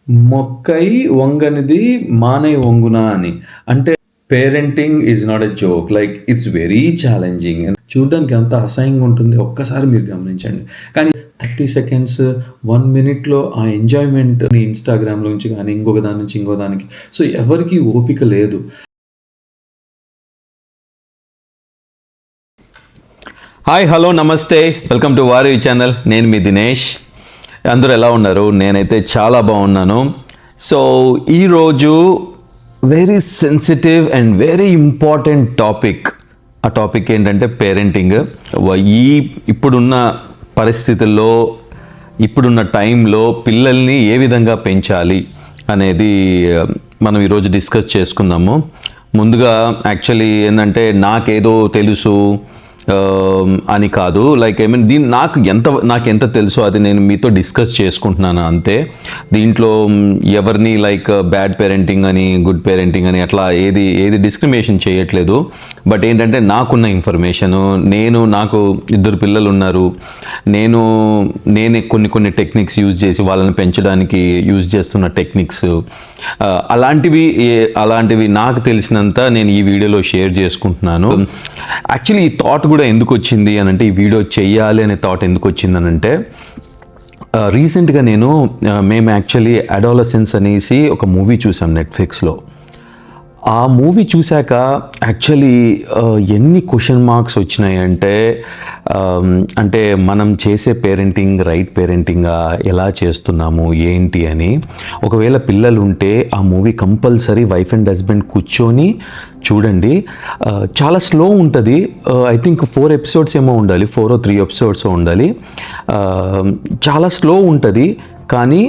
మొక్కై వంగనిది మానై వంగునా అని. అంటే parenting is not a joke. Like it's very challenging. చూడడానికి ఎంత అసహ్యంగా ఉంటుంది ఒక్కసారి మీరు గమనించండి. కానీ 30 సెకండ్స్, 1 మినిట్‌లో ఆ ఎంజాయ్‌మెంట్‌ని ఇన్‌స్టాగ్రామ్‌లో నుంచి గానీ, ఇంకొక దాని నుంచి ఇంకో దానికి. సో, ఎవరికీ ఓపిక లేదు. హాయ్, హలో, నమస్తే. వెల్కమ్ టు వారి ఛానల్. నేను మీ దినేష్. అందరూ ఎలా ఉన్నారు? నేనైతే చాలా బాగున్నాను. సో ఈరోజు very sensitive and very important topic. ఆ టాపిక్ ఏంటంటే పేరెంటింగ్. ఇప్పుడున్న పరిస్థితుల్లో, ఇప్పుడున్న టైంలో పిల్లల్ని ఏ విధంగా పెంచాలి అనేది మనం ఈరోజు డిస్కస్ చేసుకుందాము. ముందుగా యాక్చువల్లీ ఏంటంటే నాకేదో తెలుసు అని కాదు. లైక్ నాకు ఎంత తెలుసో అది నేను మీతో డిస్కస్ చేసుకుంటున్నాను అంతే. దీంట్లో ఎవరిని లైక్ బ్యాడ్ పేరెంటింగ్ అని, గుడ్ పేరెంటింగ్ అని అట్లా ఏది డిస్క్రిమినేషన్ చేయట్లేదు. బట్ ఏంటంటే నాకున్న ఇన్ఫర్మేషను, నాకు 2 పిల్లలు ఉన్నారు. నేనే కొన్ని టెక్నిక్స్ యూజ్ చేసి వాళ్ళని పెంచడానికి యూజ్ చేస్తున్న టెక్నిక్స్, అలాంటివి నాకు తెలిసినంత నేను ఈ వీడియోలో షేర్ చేసుకుంటున్నాను. యాక్చువల్లీ ఈ థాట్ కూడా ఎందుకు వచ్చింది అని అంటే, ఈ వీడియో చెయ్యాలి అనే థాట్ ఎందుకు వచ్చింది అని అంటే, రీసెంట్గా మేము యాక్చువల్లీ అడాలసెన్స్ అనేసి ఒక మూవీ చూసాం నెట్ఫ్లిక్స్లో. ఆ మూవీ చూశాక యాక్చువల్లీ ఎన్ని క్వశ్చన్ మార్క్స్ వచ్చినాయంటే, అంటే మనం చేసే పేరెంటింగ్ రైట్ పేరెంటింగా, ఎలా చేస్తున్నాము ఏంటి అని. ఒకవేళ పిల్లలు ఉంటే ఆ movie compulsory wife and husband కూర్చొని చూడండి. చాలా స్లో ఉంటుంది. ఐ థింక్ 4 ఎపిసోడ్స్ ఏమో ఉండాలి, 4 or 3 ఎపిసోడ్స్ ఉండాలి. చాలా స్లో ఉంటుంది. కానీ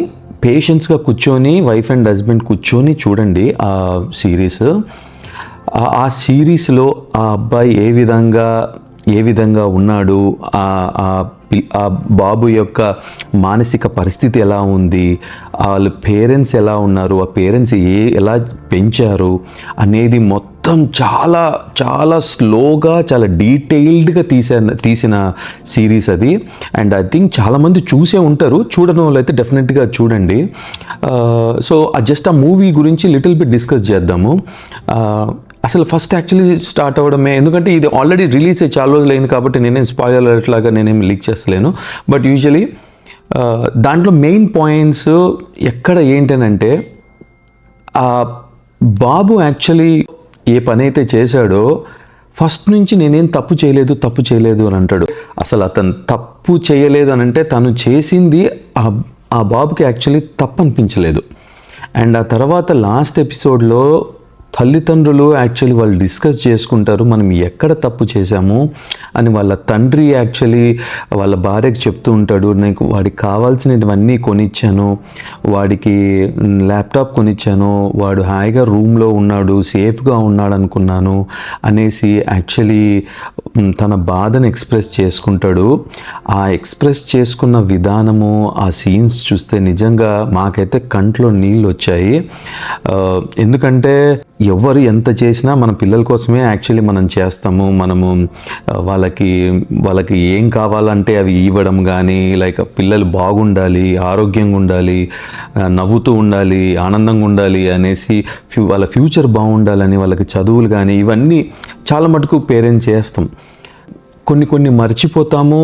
పేషెన్స్గా కూర్చొని వైఫ్ అండ్ హస్బెండ్ కూర్చొని చూడండి ఆ సిరీస్. ఆ సిరీస్లో ఆ అబ్బాయి ఏ విధంగా ఉన్నాడు, ఆ బాబు యొక్క మానసిక పరిస్థితి ఎలా ఉంది, వాళ్ళ పేరెంట్స్ ఎలా ఉన్నారు, ఆ పేరెంట్స్ ఎలా పెంచారు అనేది మొత్తం చాలా చాలా స్లోగా, చాలా డీటెయిల్డ్గా తీసిన సిరీస్ అది. అండ్ ఐ థింక్ చాలామంది చూసే ఉంటారు. చూడని వాళ్ళు అయితే డెఫినెట్గా చూడండి. సో జస్ట్ ఆ మూవీ గురించి లిటిల్ బిట్ డిస్కస్ చేద్దాము. అసలు ఫస్ట్ యాక్చువల్లీ స్టార్ట్ అవ్వడమే, ఎందుకంటే ఇది ఆల్రెడీ రిలీజ్ అయ్యి చాలా రోజులు అయింది కాబట్టి నేనేం స్పాయిలర్ లాగా నేనేం లీక్ చేస్తలేను. బట్ యూజువలీ దాంట్లో మెయిన్ పాయింట్స్ ఎక్కడ ఏంటనంటే, ఆ బాబు యాక్చువల్లీ ఏ పని అయితే చేశాడో ఫస్ట్ నుంచి నేనేం తప్పు చేయలేదు అని అంటాడు. అసలు అతను తప్పు చేయలేదు అని అంటే, తను చేసింది ఆ బాబుకి యాక్చువల్లీ తప్పు అనిపించలేదు. అండ్ ఆ తర్వాత లాస్ట్ ఎపిసోడ్లో తల్లిదండ్రులు యాక్చువల్లీ వాళ్ళు డిస్కస్ చేసుకుంటారు, మనం ఎక్కడ తప్పు చేశాము అని. వాళ్ళ తండ్రి యాక్చువల్లీ వాళ్ళ భార్యకు చెప్తూ ఉంటాడు, నాకు వాడికి కావాల్సినవన్నీ కొనిచ్చాను, వాడికి ల్యాప్టాప్ కొనిచ్చాను, వాడు హాయిగా రూమ్లో ఉన్నాడు, సేఫ్గా ఉన్నాడు అనుకున్నాను అనేసి యాక్చువల్లీ తన బాధను ఎక్స్ప్రెస్ చేసుకుంటాడు. ఆ ఎక్స్ప్రెస్ చేసుకున్న విధానము, ఆ సీన్స్ చూస్తే నిజంగా మాకైతే కంట్లో నీళ్ళు వచ్చాయి. ఎందుకంటే ఎవరు ఎంత చేసినా మన పిల్లల కోసమే యాక్చువల్లీ మనం చేస్తాము. మనము వాళ్ళకి ఏం కావాలంటే అవి ఇవ్వడం కానీ, లైక్ పిల్లలు బాగుండాలి, ఆరోగ్యంగా ఉండాలి, నవ్వుతూ ఉండాలి, ఆనందంగా ఉండాలి అనేసి, వాళ్ళ ఫ్యూచర్ బాగుండాలని, వాళ్ళకి చదువులు కానీ ఇవన్నీ చాలా మటుకు పేరెంట్స్ చేస్తాం. కొన్ని మర్చిపోతాము,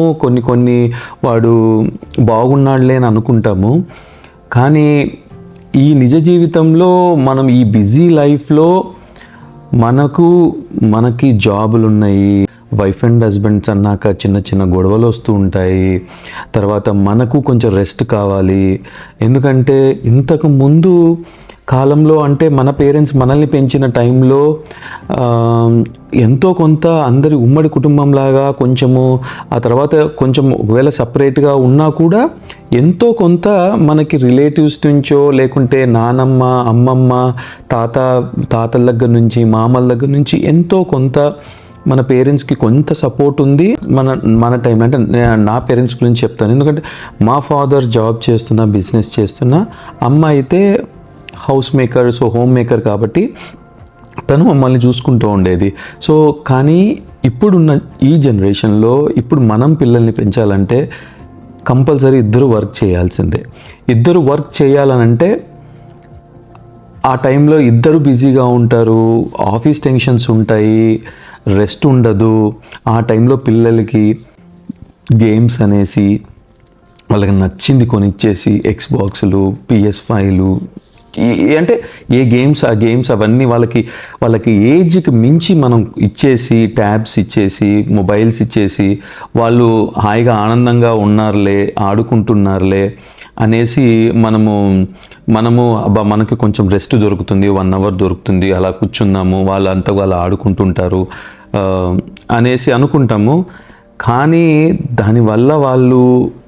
కొన్ని వాడు బాగున్నాడులే అని అనుకుంటాము. కానీ ఈ నిజ జీవితంలో మనం ఈ బిజీ లైఫ్లో మనకి జాబులు ఉన్నాయి, వైఫ్ అండ్ హస్బెండ్స్ అన్నాక చిన్న గొడవలు వస్తూ ఉంటాయి. తర్వాత మనకు కొంచెం రెస్ట్ కావాలి. ఎందుకంటే ఇంతకు ముందు కాలంలో, అంటే మన పేరెంట్స్ మనల్ని పెంచిన టైంలో ఎంతో కొంత అందరి ఉమ్మడి కుటుంబంలాగా కొంచెము, ఆ తర్వాత కొంచెం ఒకవేళ సపరేట్గా ఉన్నా కూడా ఎంతో కొంత మనకి రిలేటివ్స్ నుంచో, లేకుంటే నానమ్మ, అమ్మమ్మ, తాతల దగ్గర నుంచి, మామల దగ్గర నుంచి ఎంతో కొంత మన పేరెంట్స్కి కొంత సపోర్ట్ ఉంది. మన టైం అంటే నా పేరెంట్స్ గురించి చెప్తాను. ఎందుకంటే మా ఫాదర్ జాబ్ చేస్తున్నా, బిజినెస్ చేస్తున్నా, అమ్మ అయితే house maker, so home maker కాబట్టి తను మమ్మల్ని చూసుకుంటూ ఉండేది. సో కానీ ఇప్పుడున్న ఈ జనరేషన్లో ఇప్పుడు మనం పిల్లల్ని పెంచాలంటే కంపల్సరీ ఇద్దరు వర్క్ చేయాల్సిందే. ఇద్దరు వర్క్ చేయాలనంటే ఆ టైంలో ఇద్దరు బిజీగా ఉంటారు, ఆఫీస్ టెన్షన్స్ ఉంటాయి, రెస్ట్ ఉండదు. ఆ టైంలో పిల్లలకి గేమ్స్ అనేసి వాళ్ళకి నచ్చింది కొనిచ్చేసి ఎక్స్బాక్స్లు, PS5లు, అంటే ఏ గేమ్స్ ఆ గేమ్స్ అవన్నీ వాళ్ళకి ఏజ్కి మించి మనం ఇచ్చేసి, ట్యాబ్స్ ఇచ్చేసి, మొబైల్స్ ఇచ్చేసి వాళ్ళు హాయిగా ఆనందంగా ఉన్నారులే, ఆడుకుంటున్నారులే అనేసి మనము అబ్బా మనకి కొంచెం రెస్ట్ దొరుకుతుంది, 1 అవర్ దొరుకుతుంది, అలా కూర్చుందాము, వాళ్ళంతా వాళ్ళు ఆడుకుంటుంటారు అనేసి అనుకుంటాము. కానీ దానివల్ల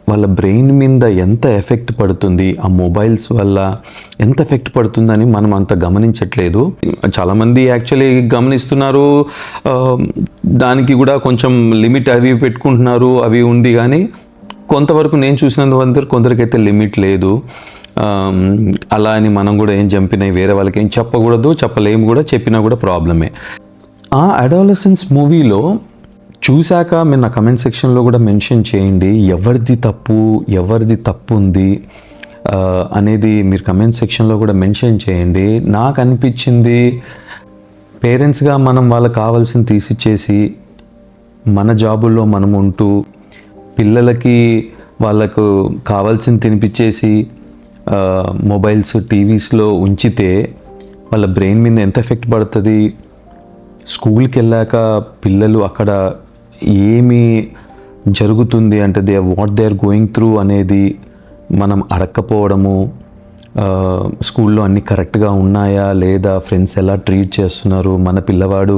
వాళ్ళ బ్రెయిన్ మీద ఎంత ఎఫెక్ట్ పడుతుంది, ఆ మొబైల్స్ వల్ల ఎంత ఎఫెక్ట్ పడుతుందని మనం అంత గమనించట్లేదు. చాలామంది యాక్చువల్లీ గమనిస్తున్నారు, దానికి కూడా కొంచెం లిమిట్ అవి పెట్టుకుంటున్నారు, అవి ఉంది. కానీ కొంతవరకు నేను చూసినందుకు కొందరికైతే లిమిట్ లేదు. అలా అని మనం కూడా ఏం చంపినాయి వేరే వాళ్ళకి ఏం చెప్పకూడదు, చెప్పలేము కూడా, చెప్పినా కూడా ప్రాబ్లమే. ఆ అడాలసెన్స్ మూవీలో చూశాక మీరు నా కమెంట్ సెక్షన్లో కూడా మెన్షన్ చేయండి, ఎవరిది తప్పు ఉంది అనేది మీరు కమెంట్ సెక్షన్లో కూడా మెన్షన్ చేయండి. నాకు అనిపించింది, పేరెంట్స్గా మనం వాళ్ళకి కావాల్సింది తీసిచ్చేసి మన జాబుల్లో మనం ఉంటూ పిల్లలకి వాళ్ళకు కావాల్సింది తినిపించేసి మొబైల్స్, టీవీస్లో ఉంచితే వాళ్ళ బ్రెయిన్ మీద ఎంత ఎఫెక్ట్ పడుతుంది. స్కూల్కి వెళ్ళాక పిల్లలు అక్కడ ఏమి జరుగుతుంది అంటే what they are going through అనేది మనం అడక్కపోవడము, స్కూల్లో అన్నీ కరెక్ట్గా ఉన్నాయా లేదా, ఫ్రెండ్స్ ఎలా ట్రీట్ చేస్తున్నారు, మన పిల్లవాడు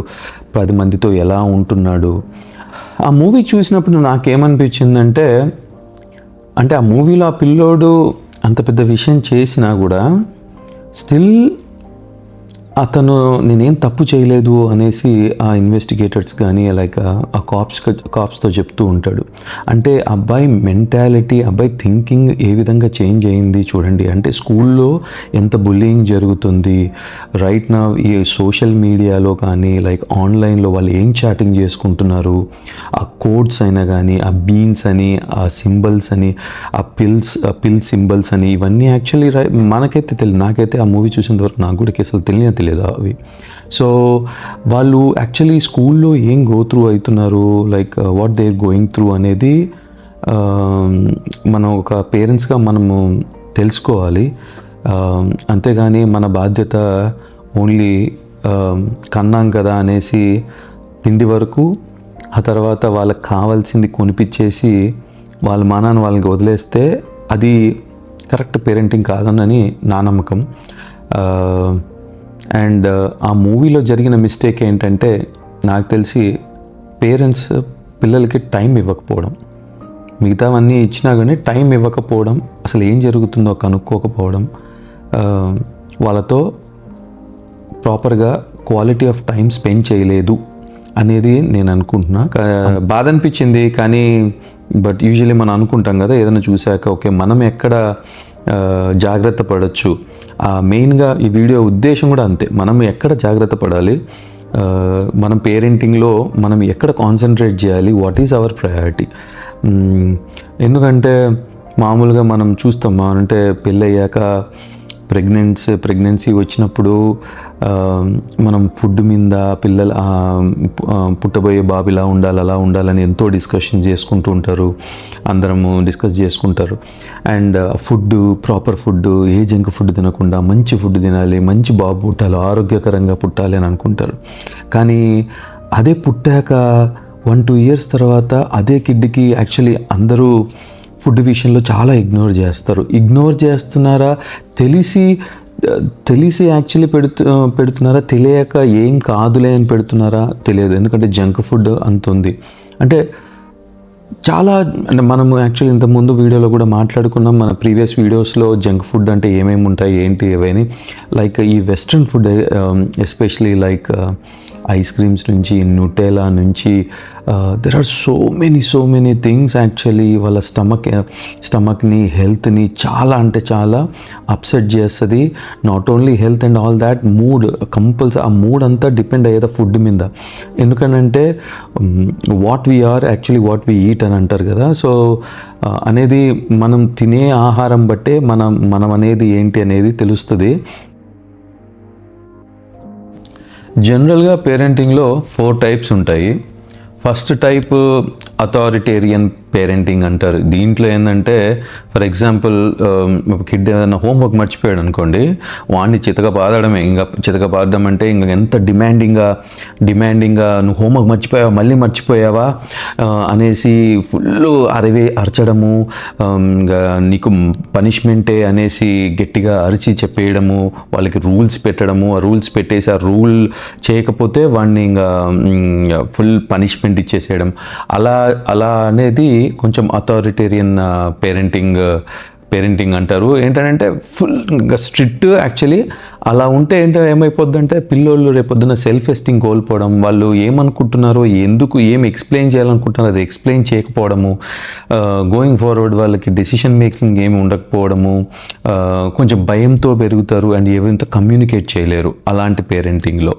10 మందితో ఎలా ఉంటున్నాడు. ఆ మూవీ చూసినప్పుడు నాకేమనిపించిందంటే, అంటే ఆ మూవీలో ఆ పిల్లోడు అంత పెద్ద విషయం చేసినా కూడా స్టిల్ అతను నేనేం తప్పు చేయలేదు అనేసి ఆ ఇన్వెస్టిగేటర్స్ కానీ లైక్ ఆ కాప్స్తో చెప్తూ ఉంటాడు. అంటే అబ్బాయి మెంటాలిటీ, అబ్బాయి థింకింగ్ ఏ విధంగా చేంజ్ అయింది చూడండి. అంటే స్కూల్లో ఎంత బుల్లింగ్ జరుగుతుంది రైట్ నా, ఈ సోషల్ మీడియాలో కానీ లైక్ ఆన్లైన్లో వాళ్ళు ఏం చాటింగ్ చేసుకుంటున్నారు, ఆ కోడ్స్ అయినా కానీ, ఆ బీన్స్ అని, ఆ సింబల్స్ అని, ఆ పిల్ సింబల్స్ అని, ఇవన్నీ యాక్చువల్లీ మనకైతే తెలియదు. నాకైతే ఆ మూవీ చూసినంత వరకు నాకు కూడా అసలు తెలియదు అవి. సో వాళ్ళు యాక్చువల్లీ స్కూల్లో ఏం గో త్రూ అవుతున్నారు, like what they are going through అనేది మనం ఒక పేరెంట్స్గా మనము తెలుసుకోవాలి. అంతేగాని మన బాధ్యత ఓన్లీ కన్నాం కదా అనేసి తిండి వరకు, ఆ తర్వాత వాళ్ళకి కావాల్సింది కొనిపించేసి వాళ్ళ మానాన్ని వాళ్ళకి వదిలేస్తే అది కరెక్ట్ పేరెంటింగ్ కాదనని నా నమ్మకం. అండ్ ఆ మూవీలో జరిగిన మిస్టేక్ ఏంటంటే, నాకు తెలిసి పేరెంట్స్ పిల్లలకి టైం ఇవ్వకపోవడం, మిగతావన్నీ ఇచ్చినా కానీ టైం ఇవ్వకపోవడం, అసలు ఏం జరుగుతుందో కనుక్కోకపోవడం, వాళ్ళతో ప్రాపర్గా క్వాలిటీ ఆఫ్ టైం స్పెండ్ చేయలేదు అనేది నేను అనుకుంటున్నా. బాధ అనిపించింది. కానీ బట్ యూజువల్లీ మనం అనుకుంటాం కదా, ఏదైనా చూశాక ఓకే మనం ఎక్కడ జాగ్రత్త పడవచ్చు. మెయిన్గా ఈ వీడియో ఉద్దేశం కూడా అంతే, మనం ఎక్కడ జాగ్రత్త పడాలి, మనం పేరెంటింగ్లో మనం ఎక్కడ కాన్సన్ట్రేట్ చేయాలి, వాట్ ఈజ్ అవర్ ప్రయారిటీ. ఎందుకంటే మామూలుగా మనం చూస్తాం, అంటే పెళ్ళయ్యాక ప్రెగ్నెన్సీ వచ్చినప్పుడు మనం ఫుడ్ మీద పిల్లలు పుట్టబోయే బాబు ఇలా ఉండాలి అలా ఉండాలని ఎంతో డిస్కషన్ చేసుకుంటూ ఉంటారు, అందరము డిస్కస్ చేసుకుంటారు. And proper food, A junk food తినకుండా మంచి ఫుడ్ తినాలి, మంచి బాబు పుట్టాలి, ఆరోగ్యకరంగా పుట్టాలి అని అనుకుంటారు. కానీ అదే పుట్టాక 1-2 ఇయర్స్ తర్వాత అదే కిడ్కి యాక్చువల్లీ అందరూ ఫుడ్ విషయంలో చాలా ఇగ్నోర్ చేస్తున్నారా, తెలిసి యాక్చువల్లీ పెడుతున్నారా, తెలియక ఏం కాదులే అని పెడుతున్నారా తెలియదు. ఎందుకంటే జంక్ ఫుడ్ అంత ఉంది. అంటే మనము యాక్చువల్లీ ఇంతకుముందు వీడియోలో కూడా మాట్లాడుకున్నాం, మన ప్రీవియస్ వీడియోస్లో జంక్ ఫుడ్ అంటే ఏమేమి ఉంటాయి ఏంటి ఏవని. లైక్ ఈ western food especially like ice creams నుంచి, న్యూటెలా నుంచి, there are so many things actually వాళ్ళ స్టమక్ని, హెల్త్ని చాలా అంటే చాలా అప్సెట్ చేస్తుంది. Not only health and all that, mood compulsory, ఆ మూడ్ అంతా డిపెండ్ అయ్యేది ఫుడ్ మీద. ఎందుకంటే what we are actually what we eat అని అంటారు కదా. సో అనేది మనం తినే ఆహారం బట్టే మనం అనేది ఏంటి అనేది తెలుస్తుంది. జనరల్గా పేరెంటింగ్లో 4 టైప్స్ ఉంటాయి. ఫస్ట్ టైప్ అథారిటేరియన్ పేరెంటింగ్ అంటారు. దీంట్లో ఏంటంటే ఫర్ ఎగ్జాంపుల్ కిడ్ ఏదైనా హోంవర్క్ మర్చిపోయాడు అనుకోండి, వాడిని చితకబాదడమే. ఇంకా చితకబాదడం అంటే ఇంకా ఎంత డిమాండింగ్గా నువ్వు హోంవర్క్ మర్చిపోయావా, మళ్ళీ మర్చిపోయావా అనేసి ఫుల్ అరచడము, ఇంకా నీకు పనిష్మెంటే అనేసి గట్టిగా అరిచి చెప్పేయడము, వాళ్ళకి రూల్స్ పెట్టడము, ఆ రూల్స్ పెట్టేసి ఆ రూల్ చేయకపోతే వాడిని ఇంకా ఫుల్ పనిష్మెంట్ ఇచ్చేసేయడం. అలా అనేది కొంచెం అథారిటేరియన్ పేరెంటింగ్ అంటారు. ఏంటంటే ఫుల్ ఇంకా స్ట్రిక్ట్. యాక్చువల్లీ అలా ఉంటే ఏమైపోద్దంటే పిల్లోళ్ళు రేపొద్దున సెల్ఫ్ ఎస్టీమ్ కోల్పోవడం, వాళ్ళు ఏమనుకుంటున్నారో, ఏం ఎక్స్ప్లెయిన్ చేయాలనుకుంటున్నారో అది ఎక్స్ప్లెయిన్ చేయకపోవడము, గోయింగ్ ఫార్వర్డ్ వాళ్ళకి డెసిషన్ మేకింగ్ ఏమి ఉండకపోవడము, కొంచెం భయంతో పెరుగుతారు అండ్ ఎవరితో కమ్యూనికేట్ చేయలేరు అలాంటి పేరెంటింగ్లో.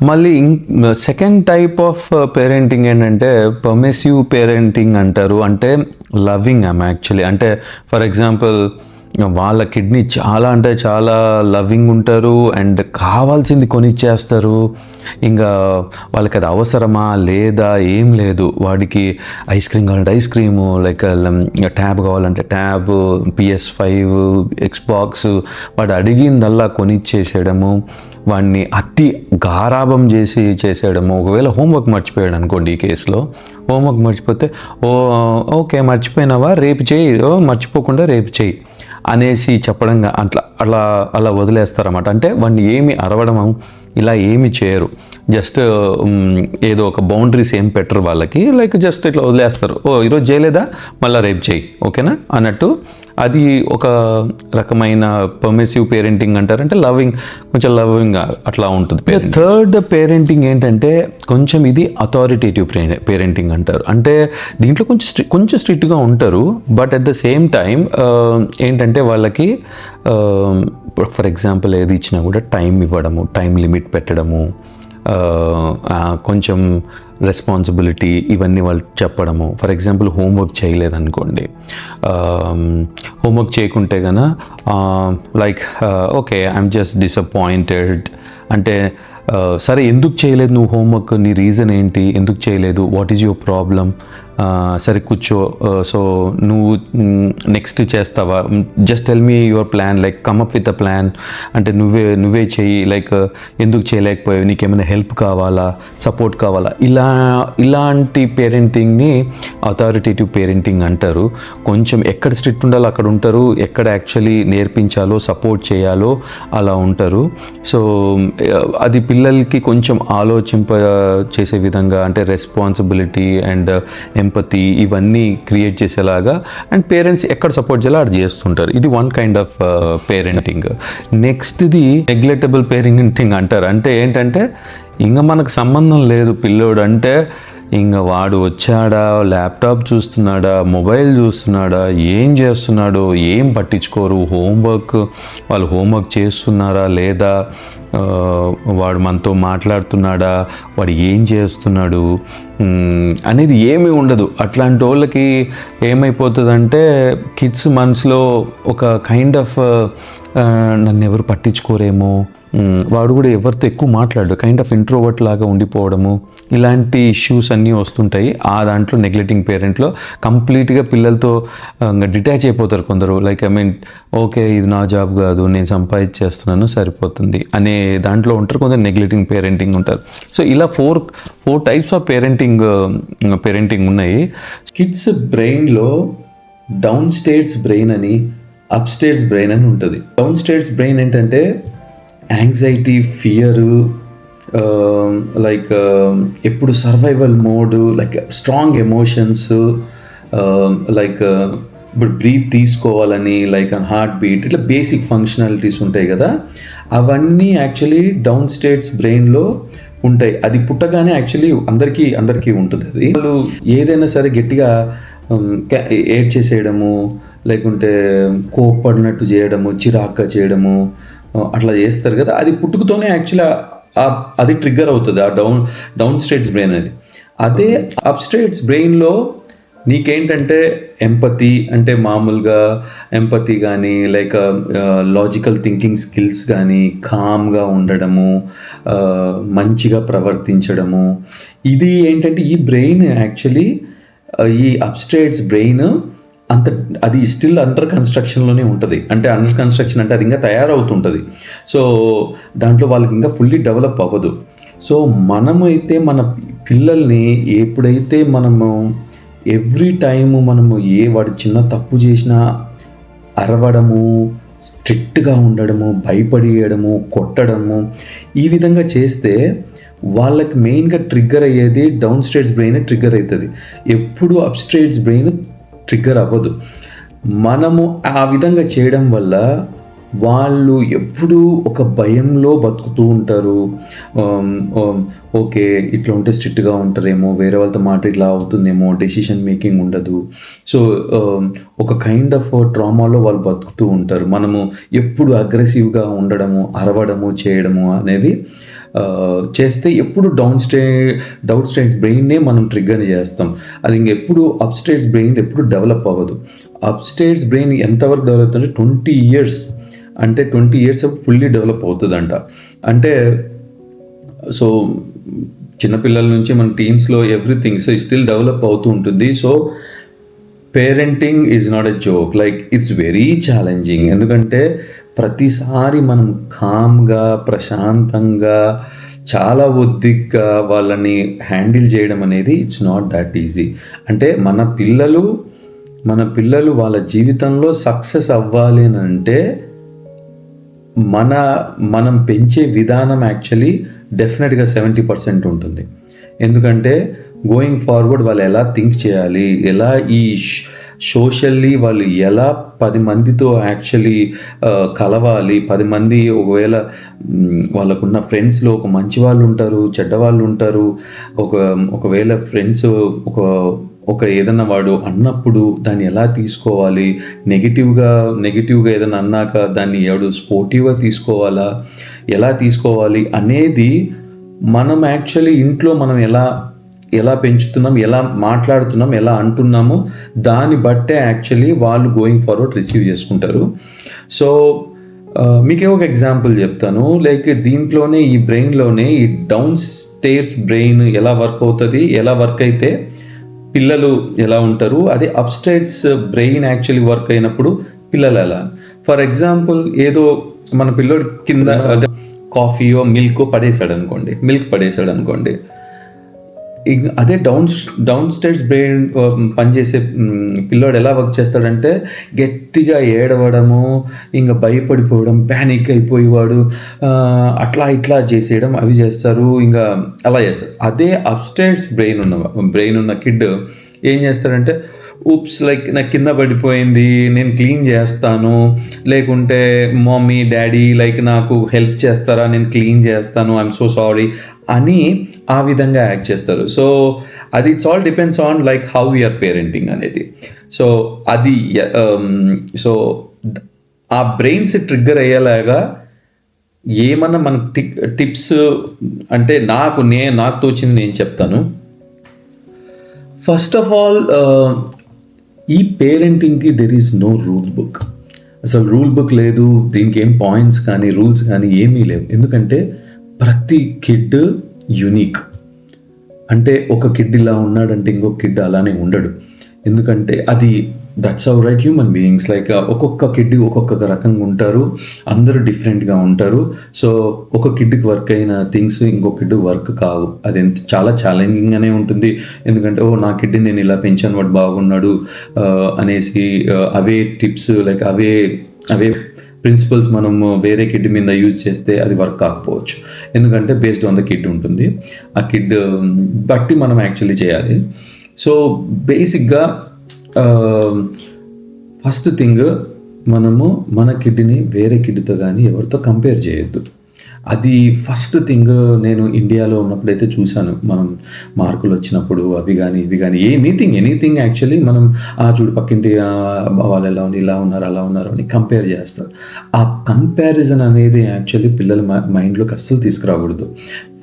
మళ్ళీ సెకండ్ టైప్ ఆఫ్ పేరెంటింగ్ ఏంటంటే పర్మిసివ్ పేరెంటింగ్ అంటారు. అంటే లవింగ్ యాక్చువల్లీ. అంటే ఫర్ ఎగ్జాంపుల్ వాళ్ళ కిడ్నీ చాలా అంటే చాలా లవింగ్ ఉంటారు అండ్ కావాల్సింది కొనిచ్చేస్తారు. ఇంకా వాళ్ళకి అది అవసరమా లేదా ఏం లేదు, వాడికి ఐస్ క్రీమ్ కావాలంటే ఐస్ క్రీము, లైక్ ట్యాబ్ కావాలంటే ట్యాబ్, PS5, Xbox, వాడు అడిగిందల్లా కొనిచ్చేసేయడము, వాడిని అతి గారాబం చేసేయడము. ఒకవేళ హోంవర్క్ మర్చిపోయాడు అనుకోండి, ఈ కేసులో హోంవర్క్ మర్చిపోతే ఓకే మర్చిపోయినావా, రేపు చేయి, మర్చిపోకుండా రేపు చేయి అనేసి చెప్పడం, అలా వదిలేస్తారన్నమాట. అంటే వాడిని ఏమి అరవడం ఇలా ఏమి చేయరు, జస్ట్ ఏదో ఒక బౌండరీస్ ఏం పెట్టరు వాళ్ళకి, లైక్ జస్ట్ ఇట్లా వదిలేస్తారు. ఈరోజు చేయలేదా, మళ్ళీ రేపు చేయి, ఓకేనా అన్నట్టు. అది ఒక రకమైన పర్మిసివ్ పేరెంటింగ్ అంటారు. అంటే కొంచెం లవింగ్ అట్లా ఉంటుంది. థర్డ్ పేరెంటింగ్ ఏంటంటే కొంచెం ఇది అథారిటేటివ్ పేరెంటింగ్ అంటారు. అంటే దీంట్లో కొంచెం స్ట్రిక్ట్గా ఉంటారు, but at the same time ఏంటంటే వాళ్ళకి ఫర్ ఎగ్జాంపుల్ ఏది ఇచ్చినా కూడా టైం ఇవ్వడము, టైం లిమిట్ పెట్టడము, కొంచెం రెస్పాన్సిబిలిటీ ఇవన్నీ వాళ్ళు చెప్పడము. ఫర్ ఎగ్జాంపుల్ హోంవర్క్ చేయలేదనుకోండి, హోంవర్క్ చేయకుంటే కన్నా like okay I'm just disappointed అంటే, సరే ఎందుకు చేయలేదు నువ్వు హోంవర్క్, నీ రీజన్ ఏంటి, ఎందుకు చేయలేదు, వాట్ ఈజ్ యువర్ ప్రాబ్లం, సరే కూర్చో, సో నువ్వు నెక్స్ట్ చేస్తావా, just tell me your plan, like come up with a plan, అంటే నువ్వే చెయ్యి, లైక్ ఎందుకు చేయలేకపోయావు, నీకేమైనా హెల్ప్ కావాలా, సపోర్ట్ కావాలా, ఇలాంటి పేరెంటింగ్ని అథారిటేటివ్ పేరెంటింగ్ అంటారు. కొంచెం ఎక్కడ స్ట్రిక్ట్ ఉండాలో అక్కడ ఉంటారు, ఎక్కడ యాక్చువల్లీ నేర్పించాలో సపోర్ట్ చేయాలో అలా ఉంటారు. సో అది పిల్లలకి కొంచెం ఆలోచింప చేసే విధంగా, అంటే రెస్పాన్సిబిలిటీ అండ్ ఎంపతి ఇవన్నీ క్రియేట్ చేసేలాగా, అండ్ పేరెంట్స్ ఎక్కడ సపోర్ట్ చేయాలో అది చేస్తుంటారు. ఇది వన్ కైండ్ ఆఫ్ పేరెంటింగ్. నెక్స్ట్ది నెగ్లెక్టబుల్ పేరెంటింగ్ అంటారు. అంటే ఏంటంటే ఇంకా మనకు సంబంధం లేదు పిల్లోడు అంటే, ఇంకా వాడు వచ్చాడా, ల్యాప్టాప్ చూస్తున్నాడా, మొబైల్ చూస్తున్నాడా, ఏం చేస్తున్నాడో ఏం పట్టించుకోరు. వాళ్ళు హోంవర్క్ చేస్తున్నారా లేదా, వాడు మనతో మాట్లాడుతున్నాడా, వాడు ఏం చేస్తున్నాడు అనేది ఏమీ ఉండదు. అట్లాంటి వాళ్ళకి ఏమైపోతుందంటే కిడ్స్ మనసులో ఒక కైండ్ ఆఫ్ నన్ను ఎవరు పట్టించుకోరేమో, వాడు కూడా ఎవరితో ఎక్కువ మాట్లాడు, కైండ్ ఆఫ్ ఇంట్రోవర్ట్ లాగా ఉండిపోవడము, ఇలాంటి ఇష్యూస్ అన్నీ వస్తుంటాయి. ఆ దాంట్లో నెగ్లెక్టింగ్ పేరెంట్లో కంప్లీట్గా పిల్లలతో డిటాచ్ అయిపోతారు కొందరు. లైక్ ఓకే ఇది నా జాబ్ కాదు, నేను సంపాదించేస్తున్నాను సరిపోతుంది అనే దాంట్లో ఉంటారు. కొందరు నెగ్లెక్టింగ్ పేరెంటింగ్ ఉంటారు. సో ఇలా ఫోర్ టైప్స్ ఆఫ్ పేరెంటింగ్ ఉన్నాయి. కిడ్స్ బ్రెయిన్లో డౌన్ స్టేట్స్ బ్రెయిన్ అని, అప్ స్టేట్స్ బ్రెయిన్ అని ఉంటుంది. డౌన్ స్టేట్స్ బ్రెయిన్ ఏంటంటే యాంగ్జైటీ, ఫియరు, లైక్ ఎప్పుడు survival mode, like strong emotions, like ఇప్పుడు బ్రీత్ తీసుకోవాలని, లైక్ హార్ట్ బీట్, ఇట్లా బేసిక్ ఫంక్షనాలిటీస్ ఉంటాయి కదా, అవన్నీ యాక్చువల్లీ డౌన్ స్టేట్స్ బ్రెయిన్లో ఉంటాయి. అది పుట్టగానే యాక్చువల్లీ అందరికీ ఉంటుంది. అది వాళ్ళు ఏదైనా సరే గట్టిగా ఏడ్ చేసేయడము, లేకుంటే కోప్పడినట్టు చేయడము, చిరాగ్గా చేయడము, అట్లా చేస్తారు కదా, అది పుట్టుకతోనే యాక్చువల్లీ అది ట్రిగ్గర్ అవుతుంది ఆ డౌన్ స్టేట్స్ బ్రెయిన్ అది. అదే అప్ స్టేట్స్ బ్రెయిన్లో నీకేంటంటే ఎంపతి అంటే మామూలుగా ఎంపతి కానీ లైక్ లాజికల్ థింకింగ్ స్కిల్స్ కానీ కామ్గా ఉండడము, మంచిగా ప్రవర్తించడము, ఇది ఏంటంటే ఈ బ్రెయిన్ యాక్చువల్లీ ఈ అబ్స్ట్రేట్స్ బ్రెయిన్ అంత అది స్టిల్ అండర్ కన్స్ట్రక్షన్లోనే ఉంటుంది. అంటే అండర్ కన్స్ట్రక్షన్ అంటే అది ఇంకా తయారవుతుంటుంది. సో దాంట్లో వాళ్ళకి ఇంకా ఫుల్లీ డెవలప్ అవ్వదు. సో మనమైతే మన పిల్లల్ని ఎప్పుడైతే మనము ఎవ్రీ టైము మనము వాడు చిన్న తప్పు చేసినా అరవడము, స్ట్రిక్ట్గా ఉండడము, భయపడేయడము, కొట్టడము, ఈ విధంగా చేస్తే వాళ్ళకి మెయిన్గా ట్రిగ్గర్ అయ్యేది డౌన్ స్టేట్స్ బ్రెయిన్ ట్రిగ్గర్ అవుతుంది. ఎప్పుడు అప్ స్టేట్స్ బ్రెయిన్ ట్రిగ్గర్ అవ్వదు. మనము ఆ విధంగా చేయడం వల్ల వాళ్ళు ఎప్పుడూ ఒక భయంలో బతుకుతూ ఉంటారు. ఓకే, ఇట్లా ఉంటే స్ట్రిక్ట్గా ఉంటారేమో, వేరే వాళ్ళతో మాట ఇట్లా అవుతుందేమో, డెసిషన్ మేకింగ్ ఉండదు. సో ఒక కైండ్ ఆఫ్ ట్రామాలో వాళ్ళు బతుకుతూ ఉంటారు. మనము ఎప్పుడు అగ్రెసివ్గా ఉండడము, అరవడము, చేయడము అనేది చేస్తే ఎప్పుడు డౌన్ స్టేట్స్ బ్రెయిన్నే మనం ట్రిగ్గర్ చేస్తాం. అది ఇంకెప్పుడు అప్ స్టేట్స్ బ్రెయిన్ ఎప్పుడు డెవలప్ అవ్వదు. అప్ స్టేట్స్ బ్రెయిన్ ఎంతవరకు డెవలప్ అవుతుందంటే 20 years, అంటే 20 years ఫుల్లీ డెవలప్ అవుతుందంట. అంటే సో చిన్నపిల్లల నుంచి మన టీన్స్లో ఎవ్రీథింగ్ సో స్టిల్ డెవలప్ అవుతూ ఉంటుంది. So parenting is not a joke, like it's very challenging. ఎందుకంటే ప్రతిసారి మనం కామ్గా, ప్రశాంతంగా, చాలా ఒద్దిగ్గా వాళ్ళని హ్యాండిల్ చేయడం అనేది ఇట్స్ నాట్ దట్ ఈజీ. అంటే మన పిల్లలు వాళ్ళ జీవితంలో సక్సెస్ అవ్వాలి అని అంటే మనం పెంచే విధానం యాక్చువల్లీ డెఫినెట్గా 70% ఉంటుంది. ఎందుకంటే గోయింగ్ ఫార్వర్డ్ వాళ్ళు ఎలా థింక్ చేయాలి, ఎలా ఈ సోషల్లీ వాళ్ళు ఎలా 10 మందితో యాక్చువల్లీ కలవాలి, 10 మంది ఒకవేళ వాళ్ళకున్న ఫ్రెండ్స్లో ఒక మంచి వాళ్ళు ఉంటారు, చెడ్డ వాళ్ళు ఉంటారు. ఒకవేళ ఫ్రెండ్స్ ఒక ఏదన్నా వాడు అన్నప్పుడు దాన్ని ఎలా తీసుకోవాలి, నెగిటివ్గా ఏదైనా అన్నాక దాన్ని స్పోర్టివ్గా తీసుకోవాలా, ఎలా తీసుకోవాలి అనేది మనం యాక్చువల్లీ ఇంట్లో మనం ఎలా పెంచుతున్నాం, ఎలా మాట్లాడుతున్నాం, ఎలా అంటున్నామో దాన్ని బట్టే యాక్చువల్లీ వాళ్ళు గోయింగ్ ఫార్వర్డ్ రిసీవ్ చేసుకుంటారు. సో మీకే ఒక ఎగ్జాంపుల్ చెప్తాను. లైక్ దీంట్లోనే ఈ బ్రెయిన్లోనే ఈ డౌన్ స్టేర్స్ బ్రెయిన్ ఎలా వర్క్ అవుతుంది, ఎలా వర్క్ అయితే పిల్లలు ఎలా ఉంటారు, అదే అప్స్టేట్స్ బ్రెయిన్ యాక్చువల్లీ వర్క్ అయినప్పుడు పిల్లలు ఎలా. ఫర్ ఎగ్జాంపుల్ ఏదో మన పిల్లోడు కింద కాఫీయో మిల్క్ పడేసాడు అనుకోండి, అదే డౌన్ స్టేట్స్ బ్రెయిన్ పనిచేసే పిల్లోడు ఎలా వర్క్ చేస్తాడంటే గట్టిగా ఏడవడము, ఇంకా భయపడిపోవడం, ప్యానిక్ అయిపోయేవాడు, ఇట్లా చేసేయడం అవి చేస్తారు, ఇంకా అలా చేస్తారు. అదే అప్స్టేట్స్ బ్రెయిన్ ఉన్న కిడ్ ఏం చేస్తాడంటే ఊప్స్, లైక్ నాకు కింద పడిపోయింది, నేను క్లీన్ చేస్తాను, లేకుంటే మమ్మీ డాడీ లైక్ నాకు హెల్ప్ చేస్తారా, నేను క్లీన్ చేస్తాను, ఐఎమ్ సో సారీ అని ఆ విధంగా యాక్ట్ చేస్తారు. సో అది it's all depends on like how your parenting అనేది. సో అది సో ఆ బ్రెయిన్స్ ట్రిగ్గర్ అయ్యేలాగా ఏమన్నా మన టిప్స్ అంటే నాకు తోచింది నేను చెప్తాను. ఫస్ట్ ఆఫ్ ఆల్ ఈ పేరెంటింగ్కి there is no rule book. అసలు రూల్ బుక్ లేదు, దీనికి ఏం పాయింట్స్ కానీ రూల్స్ కానీ ఏమీ లేవు. ఎందుకంటే ప్రతి కిడ్ యూనిక్. అంటే ఒక కిడ్ ఇలా ఉన్నాడంటే ఇంకొక కిడ్ అలానే ఉండడు. ఎందుకంటే అది that's our right human beings. Like ఒక్కొక్క కిడ్ ఒక్కొక్క రకంగా ఉంటారు, అందరూ డిఫరెంట్గా ఉంటారు. సో ఒక కిడ్కి వర్క్ అయిన థింగ్స్ ఇంకొక కిడ్ వర్క్ కావు. అది చాలా ఛాలెంజింగ్గానే ఉంటుంది. ఎందుకంటే నా కిడ్ని నేను ఇలా పెంచాను, వాడు బాగున్నాడు అనేసి అవే టిప్స్ లైక్ అవే ప్రిన్సిపల్స్ మనం వేరే కిడ్ మీద యూజ్ చేస్తే అది వర్క్ కాకపోవచ్చు. ఎందుకంటే బేస్డ్ ఆన్ ద కిడ్ ఉంటుంది, ఆ కిడ్ బట్టి మనం యాక్చువల్లీ చేయాలి. సో బేసిక్గా ఫస్ట్ థింగ్, మనము మన కిడ్ని వేరే కిడ్తో కానీ ఎవరితో కంపేర్ చేయొద్దు. అది ఫస్ట్ థింగ్. నేను ఇండియాలో ఉన్నప్పుడైతే చూశాను, మనం మార్కులు వచ్చినప్పుడు అవి కానీ ఇవి కానీ ఎనీథింగ్ యాక్చువల్లీ మనం చూడు పక్కింటి వాళ్ళు ఎలా ఉంది, ఇలా ఉన్నారు, అలా ఉన్నారు అని కంపేర్ చేస్తారు. ఆ కంపారిజన్ అనేది యాక్చువల్లీ పిల్లల మైండ్లోకి అస్సలు తీసుకురాకూడదు.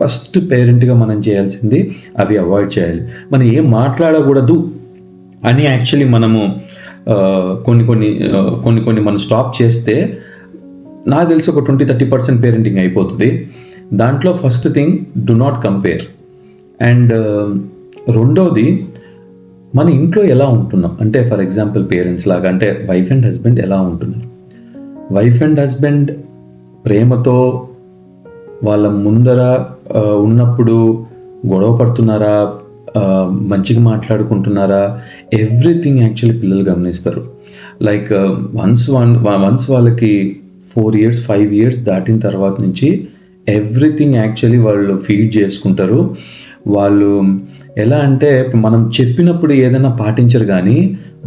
ఫస్ట్ పేరెంట్గా మనం చేయాల్సింది అవి అవాయిడ్ చేయాలి. మనం ఏం మాట్లాడకూడదు అని యాక్చువల్లీ మనము కొన్ని మనం స్టాప్ చేస్తే నాకు తెలిసి ఒక 20-30% పేరెంటింగ్ అయిపోతుంది. దాంట్లో first thing, do not compare. And రెండోది, మన ఇంట్లో ఎలా ఉంటున్నాం అంటే, ఫర్ ఎగ్జాంపుల్ పేరెంట్స్ లాగా అంటే వైఫ్ అండ్ హస్బెండ్ ఎలా ఉంటున్నారు. వైఫ్ అండ్ హస్బెండ్ ప్రేమతో వాళ్ళ ముందర ఉన్నప్పుడు గొడవ పడుతున్నారా, మంచిగా మాట్లాడుకుంటున్నారా, ఎవ్రీథింగ్ యాక్చువల్లీ పిల్లలు గమనిస్తారు. లైక్ వన్స్ వాళ్ళకి 4 years 5 years దాటిన తర్వాత నుంచి ఎవ్రీథింగ్ యాక్చువల్లీ వాళ్ళు ఫీడ్ చేసుకుంటారు. వాళ్ళు ఎలా అంటే, మనం చెప్పినప్పుడు ఏదైనా పాటించరు కానీ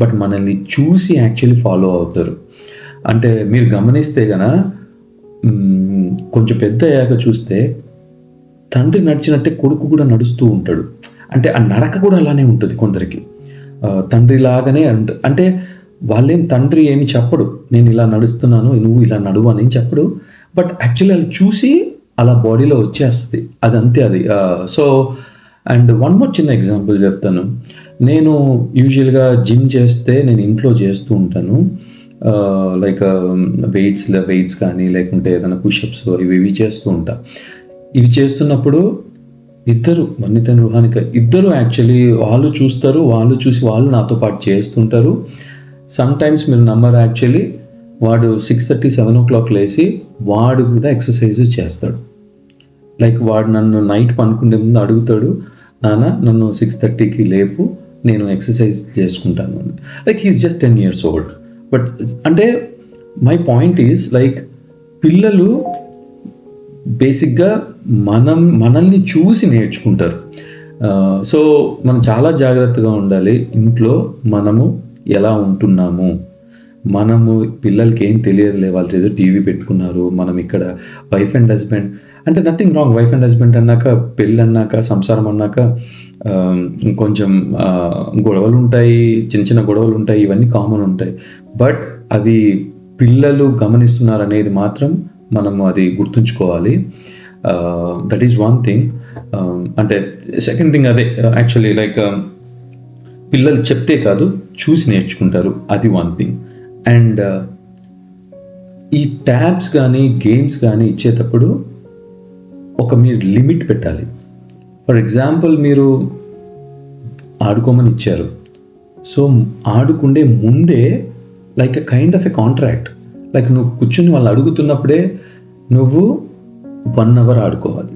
బట్ మనల్ని చూసి యాక్చువల్లీ ఫాలో అవుతారు. అంటే మీరు గమనిస్తే గన కొంచెం పెద్ద అయ్యాక చూస్తే తండ్రి నడిచినట్టే కొడుకు కూడా నడుస్తూ ఉంటాడు. అంటే ఆ నడక కూడా అలానే ఉంటుంది కొందరికి, తండ్రి లాగానే. అంటే వాళ్ళేం తండ్రి ఏమి చెప్పడు, నేను ఇలా నడుస్తున్నాను నువ్వు ఇలా నడువు అని చెప్పడు, బట్ యాక్చువల్లీ వాళ్ళు చూసి అలా బాడీలో వచ్చేస్తుంది, అదంతే అది. సో అండ్ వన్ మోర్ చిన్న ఎగ్జాంపుల్ చెప్తాను. నేను యూజువల్గా జిమ్ చేస్తే నేను ఇంట్లో చేస్తూ ఉంటాను. లైక్ వెయిట్స్ కానీ లేకుంటే ఏదైనా పుషప్స్ ఇవి చేస్తూ ఉంటా. ఇవి చేస్తున్నప్పుడు ఇద్దరు వనితన్ రుహానిక ఇద్దరు యాక్చువల్లీ వాళ్ళు చూస్తారు, వాళ్ళు చూసి వాళ్ళు నాతో పాటు చేస్తుంటారు. సమ్ టైమ్స్ మీరు నమ్మరు, యాక్చువల్లీ వాడు 6:30 7 o'clock లేచి వాడు కూడా ఎక్సర్సైజెస్ చేస్తాడు. లైక్ వాడు నన్ను నైట్ పనుకునే ముందు అడుగుతాడు, నాన్న నన్ను 6:30కి లేపు, నేను ఎక్సర్సైజ్ చేసుకుంటాను. Like he's just 10 years old. But అంటే మై పాయింట్ ఈజ్ లైక్ పిల్లలు బేసిక్గా మనల్ని చూసి నేర్చుకుంటారు. సో మనం చాలా జాగ్రత్తగా ఉండాలి ఇంట్లో. మనము ఎలా ఉంటున్నాము, మనము పిల్లలకి ఏం తెలియదులే, వాళ్ళు ఏదో టీవీ పెట్టుకున్నారు, మనం ఇక్కడ వైఫ్ అండ్ హస్బెండ్ అంటే nothing wrong. Wife and husband అన్నాక, పెళ్ళి అన్నాక, సంసారం అన్నాక కొంచెం గొడవలు ఉంటాయి, చిన్న గొడవలు ఉంటాయి, ఇవన్నీ కామన్ ఉంటాయి. బట్ అవి పిల్లలు గమనిస్తున్నారు అనేది మాత్రం మనము అది గుర్తుంచుకోవాలి. That is one thing. అంటే సెకండ్ థింగ్ అదే యాక్చువల్లీ లైక్ పిల్లలు చెప్తే కాదు చూసి నేర్చుకుంటారు, అది వన్ థింగ్. అండ్ ఈ ట్యాబ్స్ కానీ గేమ్స్ కానీ ఇచ్చేటప్పుడు మీరు లిమిట్ పెట్టాలి. ఫర్ ఎగ్జాంపుల్ మీరు ఆడుకోమని ఇచ్చారు, సో ఆడుకుండే ముందే like a kind of a contract. Like నువ్వు కూర్చుని వాళ్ళు అడుగుతున్నప్పుడే నువ్వు 1 hour ఆడుకోవాలి.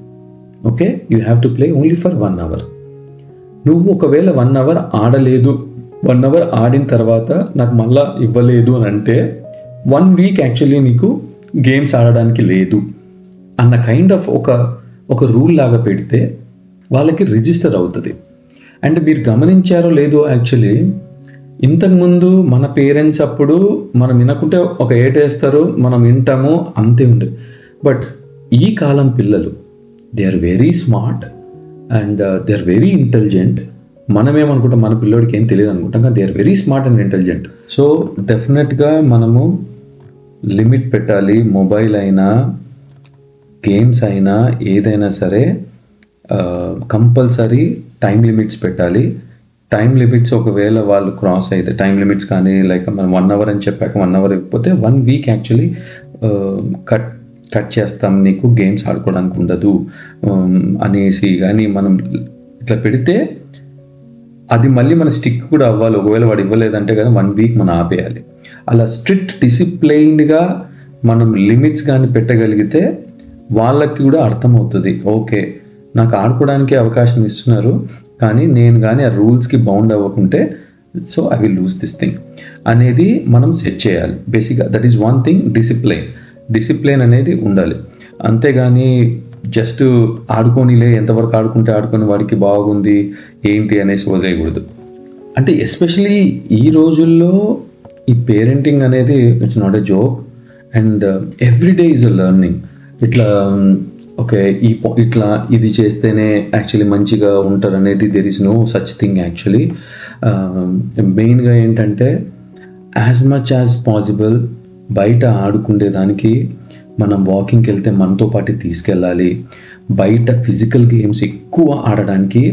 Okay, you have to play only for 1 hour. నువ్వు ఒకవేళ 1 hour ఆడలేదు, 1 hour ఆడిన తర్వాత నాకు మళ్ళా ఇవ్వలేదు అని అంటే 1 week యాక్చువల్లీ నీకు గేమ్స్ ఆడడానికి లేదు అన్న కైండ్ ఆఫ్ ఒక రూల్ లాగా పెడితే వాళ్ళకి రిజిస్టర్ అవుతుంది. అండ్ మీరు గమనించారో లేదో, యాక్చువల్లీ ఇంతకుముందు మన పేరెంట్స్ అప్పుడు మనం వినకుంటే ఒక ఏటేస్తారు, మనం వింటాము, అంతే ఉండేది. బట్ ఈ కాలం పిల్లలు they are very smart and they are very intelligent. మనమేమనుకుంటాం మన పిల్లోడికి ఏం తెలియదు అనుకుంటాం, కానీ they are very smart and intelligent. So డెఫినెట్గా మనము లిమిట్ పెట్టాలి. మొబైల్ అయినా గేమ్స్ అయినా ఏదైనా సరే కంపల్సరీ టైం లిమిట్స్ పెట్టాలి. టైం లిమిట్స్ ఒకవేళ వాళ్ళు క్రాస్ అయితే, టైం లిమిట్స్ కానీ లైక్ మనం 1 hour అని చెప్పాక 1 hour ఇవ్వకపోతే 1 week యాక్చువల్లీ కట్ చేస్తాం, నీకు గేమ్స్ ఆడుకోవడానికి ఉండదు అనేసి కానీ మనం ఇట్లా పెడితే అది మళ్ళీ మన స్టిక్ కూడా అవ్వాలి. ఒకవేళ వాడు ఇవ్వలేదంటే కదా 1 week మనం ఆపేయాలి. అలా స్ట్రిక్ట్ డిసిప్లైన్డ్గా మనం లిమిట్స్ కానీ పెట్టగలిగితే వాళ్ళకి కూడా అర్థమవుతుంది, ఓకే నాకు ఆడుకోవడానికి అవకాశం ఇస్తున్నారు కానీ నేను కానీ ఆ రూల్స్కి బౌండ్ అవ్వకుంటే so I will lose this thing అనేది మనం సెట్ చేయాలి. బేసిక్గా that is one thing, discipline అనేది ఉండాలి. అంతేగాని జస్ట్ ఆడుకోనిలే, ఎంతవరకు ఆడుకుంటే ఆడుకొని వాడికి బాగుంది ఏంటి అనేసి వదిలేయకూడదు. అంటే ఎస్పెషలీ ఈ రోజుల్లో ఈ పేరెంటింగ్ అనేది it's not a joke and every day is a learning. ఇట్లా ఓకే ఇట్లా ఇది చేస్తేనే యాక్చువల్లీ మంచిగా ఉంటారు అనేది there is no such thing actually. మెయిన్గా ఏంటంటే యాజ్ మచ్ యాజ్ పాసిబుల్ బయట ఆడుకునేదానికి మనం వాకింగ్కి వెళ్తే మనతో పాటు తీసుకెళ్ళాలి. బయట ఫిజికల్ గేమ్స్ ఎక్కువ ఆడడానికి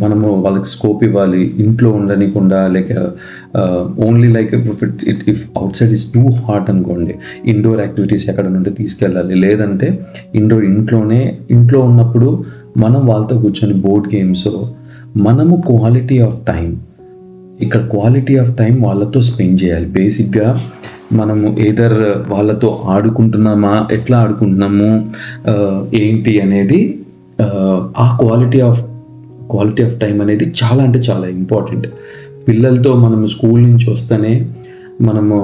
మనము వాళ్ళకి స్కోప్ ఇవ్వాలి. ఇంట్లో ఉండనికుండా like only like if outside is too hot అనుకోండి, ఇండోర్ యాక్టివిటీస్ ఎక్కడ నుండి తీసుకెళ్ళాలి. లేదంటే ఇంట్లో ఉన్నప్పుడు మనం వాళ్ళతో కూర్చొని బోర్డ్ గేమ్స్, మనము క్వాలిటీ ఆఫ్ టైం వాళ్ళతో స్పెండ్ చేయాలి. బేసిక్గా మనము ఏదర్ వాళ్ళతో ఆడుకుంటున్నామా, ఎట్లా ఆడుకుంటున్నాము, ఏంటి అనేది ఆ క్వాలిటీ ఆఫ్ టైం అనేది చాలా అంటే చాలా ఇంపార్టెంట్. పిల్లలతో మనము స్కూల్ నుంచి వస్తేనే మనము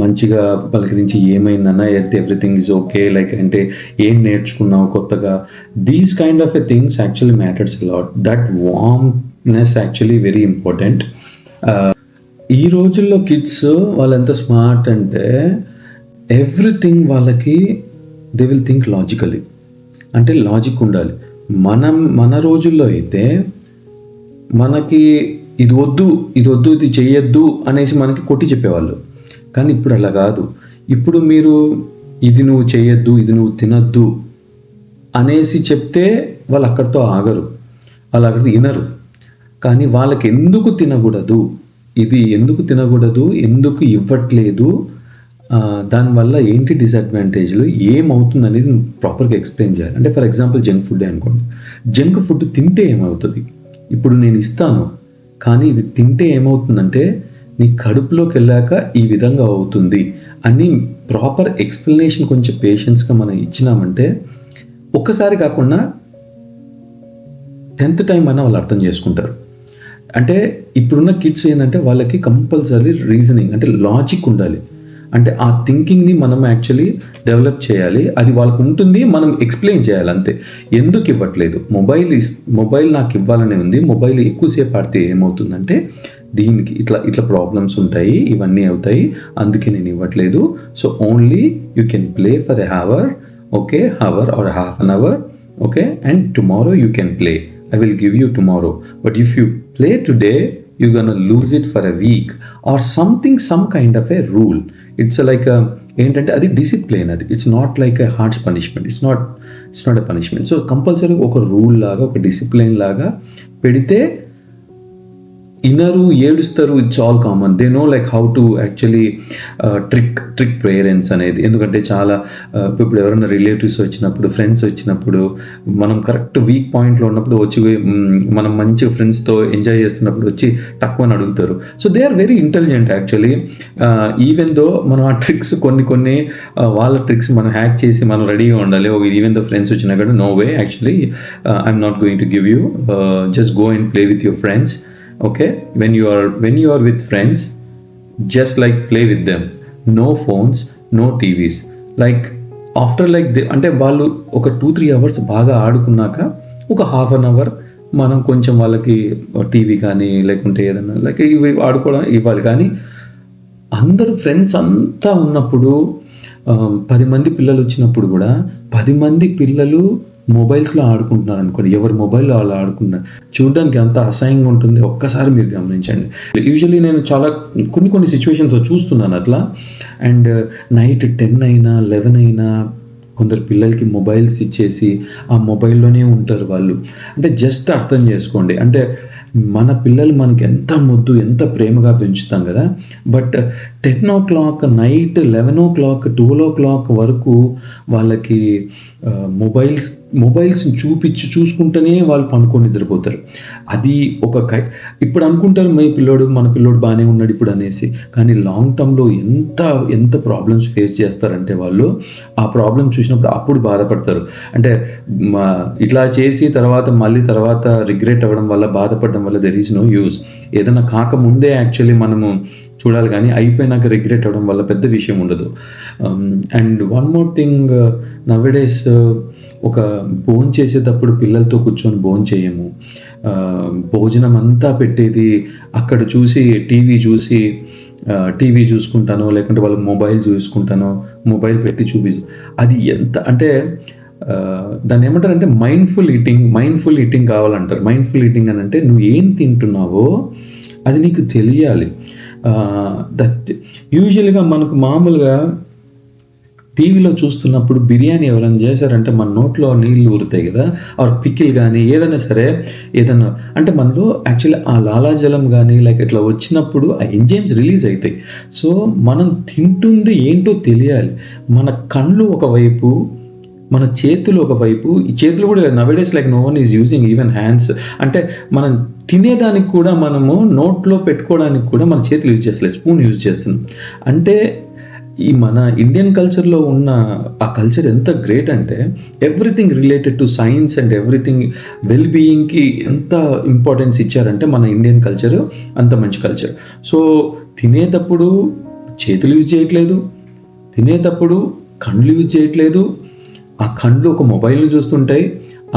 మంచిగా పలకరించి ఏమైందన్నా ఎవ్రీథింగ్ ఈజ్ ఓకే, లైక్ అంటే ఏం నేర్చుకున్నావు కొత్తగా, these kind of a things actually matters allot. That warmness actually very important. ఈ రోజుల్లో కిడ్స్ వాళ్ళు ఎంత స్మార్ట్ అంటే ఎవ్రీథింగ్ వాళ్ళకి దే విల్ థింక్ లాజికలీ, అంటే లాజిక్ ఉండాలి. మన రోజుల్లో అయితే మనకి ఇది వద్దు ఇది చెయ్యొద్దు అనేసి మనకి కొట్టి చెప్పేవాళ్ళు. కానీ ఇప్పుడు అలా కాదు. ఇప్పుడు మీరు ఇది నువ్వు చేయొద్దు, ఇది నువ్వు తినొద్దు అనేసి చెప్తే వాళ్ళు అక్కడితో ఆగరు, వాళ్ళు అక్కడ వినరు. కానీ వాళ్ళకి ఎందుకు తినకూడదు, ఎందుకు ఇవ్వట్లేదు, దానివల్ల ఏంటి డిసడ్వాంటేజ్లు, ఏమవుతుంది అనేది ప్రాపర్గా ఎక్స్ప్లెయిన్ చేయాలి. అంటే ఫర్ ఎగ్జాంపుల్ జంక్ ఫుడ్ అనుకోండి. జంక్ ఫుడ్ తింటే ఏమవుతుంది, ఇప్పుడు నేను ఇస్తాను కానీ ఇది తింటే ఏమవుతుందంటే నీ కడుపులోకి వెళ్ళాక ఈ విధంగా అవుతుంది అని ప్రాపర్ ఎక్స్ప్లెనేషన్ కొంచెం పేషెన్స్గా మనం ఇచ్చినామంటే ఒక్కసారి కాకుండా 10th టైం అయినా వాళ్ళు అర్థం చేసుకుంటారు. అంటే ఇప్పుడున్న కిడ్స్ ఏంటంటే వాళ్ళకి కంపల్సరీ రీజనింగ్ అంటే లాజిక్ ఉండాలి. అంటే ఆ థింకింగ్ని మనం యాక్చువల్లీ డెవలప్ చేయాలి. అది వాళ్ళకు ఉంటుంది, మనం ఎక్స్ప్లెయిన్ చేయాలి అంతే. ఎందుకు ఇవ్వట్లేదు, మొబైల్ నాకు ఇవ్వాలనే ఉంది, మొబైల్ ఎక్కువసేపు ఆడితే ఏమవుతుందంటే దీనికి ఇట్లా ప్రాబ్లమ్స్ ఉంటాయి, ఇవన్నీ అవుతాయి, అందుకే నేను ఇవ్వట్లేదు. So only you can play for a hour, okay, hour or half an hour, okay, and tomorrow you can play. I will give you tomorrow. But if you play today, you're gonna lose it for a week or something, some kind of a rule. It's like ఏంటంటే అది discipline, అది it's not like a harsh punishment, it's not a punishment. So compulsory ఒక rule లాగా, ఒక discipline లాగా పెడితే ఇనరు, ఏడుస్తారు, it's all common. They know like how to actually trick parents అనేది. ఎందుకంటే చాలా ఇప్పుడు ఎవరైనా రిలేటివ్స్ వచ్చినప్పుడు, ఫ్రెండ్స్ వచ్చినప్పుడు, మనం కరెక్ట్ వీక్ పాయింట్లో ఉన్నప్పుడు వచ్చి మనం మంచిగా ఫ్రెండ్స్తో ఎంజాయ్ చేస్తున్నప్పుడు వచ్చి తక్కువని అడుగుతారు. So they are very intelligent actually. Even though మనం ఆ ట్రిక్స్ కొన్ని వాళ్ళ ట్రిక్స్ మనం హ్యాక్ చేసి మనం రెడీగా ఉండాలి. ఈవెన్ దో ఫ్రెండ్స్ వచ్చినా కూడా no way, actually I'm not going to give you, just go and play with your friends. Okay, when you are with friends, just like play with them, no phones, no TVs. Like after like అంటే వాళ్ళు ఒక 2-3 hours బాగా ఆడుకున్నాక ఒక half an hour మనం కొంచెం వాళ్ళకి TV కానీ లేకుంటే ఏదైనా లైక్ ఇవి ఆడుకోవడం ఇవ్వాలి. కానీ అందరూ ఫ్రెండ్స్ అంతా ఉన్నప్పుడు 10 మంది పిల్లలు వచ్చినప్పుడు కూడా 10 మంది పిల్లలు మొబైల్స్లో ఆడుకుంటున్నారు అనుకోండి, ఎవరు మొబైల్లో వాళ్ళు ఆడుకుంటున్నారు, చూడడానికి అంత అసహ్యంగా ఉంటుంది. ఒక్కసారి మీరు గమనించండి. యూజువల్లీ నేను చాలా కొన్ని సిచ్యువేషన్స్ చూస్తున్నాను అట్లా. అండ్ నైట్ 10 అయినా 11 అయినా కొందరు పిల్లలకి మొబైల్స్ ఇచ్చేసి ఆ మొబైల్లోనే ఉంటారు వాళ్ళు. అంటే జస్ట్ అర్థం చేసుకోండి, అంటే మన పిల్లలు మనకి ఎంత ముద్దు, ఎంత ప్రేమగా పెంచుతాం కదా. But 10 o'clock night 11 o'clock 12 o'clock వరకు వాళ్ళకి మొబైల్స్ చూసుకుంటూనే వాళ్ళు పనుకొని నిద్రపోతారు. అది ఇప్పుడు అనుకుంటారు మన పిల్లోడు బాగానే ఉన్నాడు ఇప్పుడు అనేసి. కానీ లాంగ్ టర్మ్లో ఎంత ప్రాబ్లమ్స్ ఫేస్ చేస్తారంటే వాళ్ళు ఆ ప్రాబ్లమ్స్ చూసినప్పుడు అప్పుడు బాధపడతారు. అంటే ఇట్లా చేసి తర్వాత రిగ్రెట్ అవ్వడం వల్ల, బాధపడడం వల్ల దెర్ ఈజ్ నో యూస్. ఏదైనా కాకముందే యాక్చువల్లీ మనము చూడాలి, కానీ అయిపోయినాక రిగ్రెట్ అవ్వడం వల్ల పెద్ద విషయం ఉండదు. And one more thing, nowadays ఒక భోజనం చేసేటప్పుడు పిల్లలతో కూర్చొని భోజనం చేయము. భోజనం అంతా పెట్టేది అక్కడ చూసి టీవీ చూసుకుంటానో లేకుంటే వాళ్ళకి మొబైల్ చూసుకుంటానో, మొబైల్ పెట్టి అది ఎంత అంటే దాన్ని ఏమంటారంటే మైండ్ఫుల్ ఈటింగ్ కావాలంటారు. మైండ్ఫుల్ ఈటింగ్ అని అంటే నువ్వు ఏం తింటున్నావో అది నీకు తెలియాలి. యూజువల్గా మనకు మామూలుగా టీవీలో చూస్తున్నప్పుడు బిర్యానీ ఎవరైనా చేశారంటే మన నోట్లో నీళ్ళు ఊరుతాయి కదా, ఆర్ పికిల్ కానీ ఏదైనా సరే, ఏదైనా అంటే మనలో యాక్చువల్లీ ఆ లాలాజలం కానీ లైక్ ఇట్లా వచ్చినప్పుడు ఆ ఎంజైమ్స్ రిలీజ్ అవుతాయి. సో మనం తింటుంది ఏంటో తెలియాలి. మన కళ్ళు ఒకవైపు, మన చేతులు ఒకవైపు, ఈ చేతులు కూడా nowadays like no one is using even hands. అంటే మనం తినేదానికి కూడా మనము నోట్లో పెట్టుకోవడానికి కూడా మన చేతులు యూజ్ చేస్తలేదు, స్పూన్ యూజ్ చేస్తున్నాం. అంటే ఈ మన ఇండియన్ కల్చర్లో ఉన్న ఆ కల్చర్ ఎంత గ్రేట్ అంటే everything related to science and everything well బీయింగ్కి ఎంత ఇంపార్టెన్స్ ఇచ్చారంటే మన ఇండియన్ కల్చర్ అంత మంచి కల్చర్. సో తినేటప్పుడు చేతులు యూజ్ చేయట్లేదు, తినేటప్పుడు కళ్ళు యూజ్ చేయట్లేదు. ఆ కళ్ళు ఒక మొబైల్ని చూస్తుంటాయి,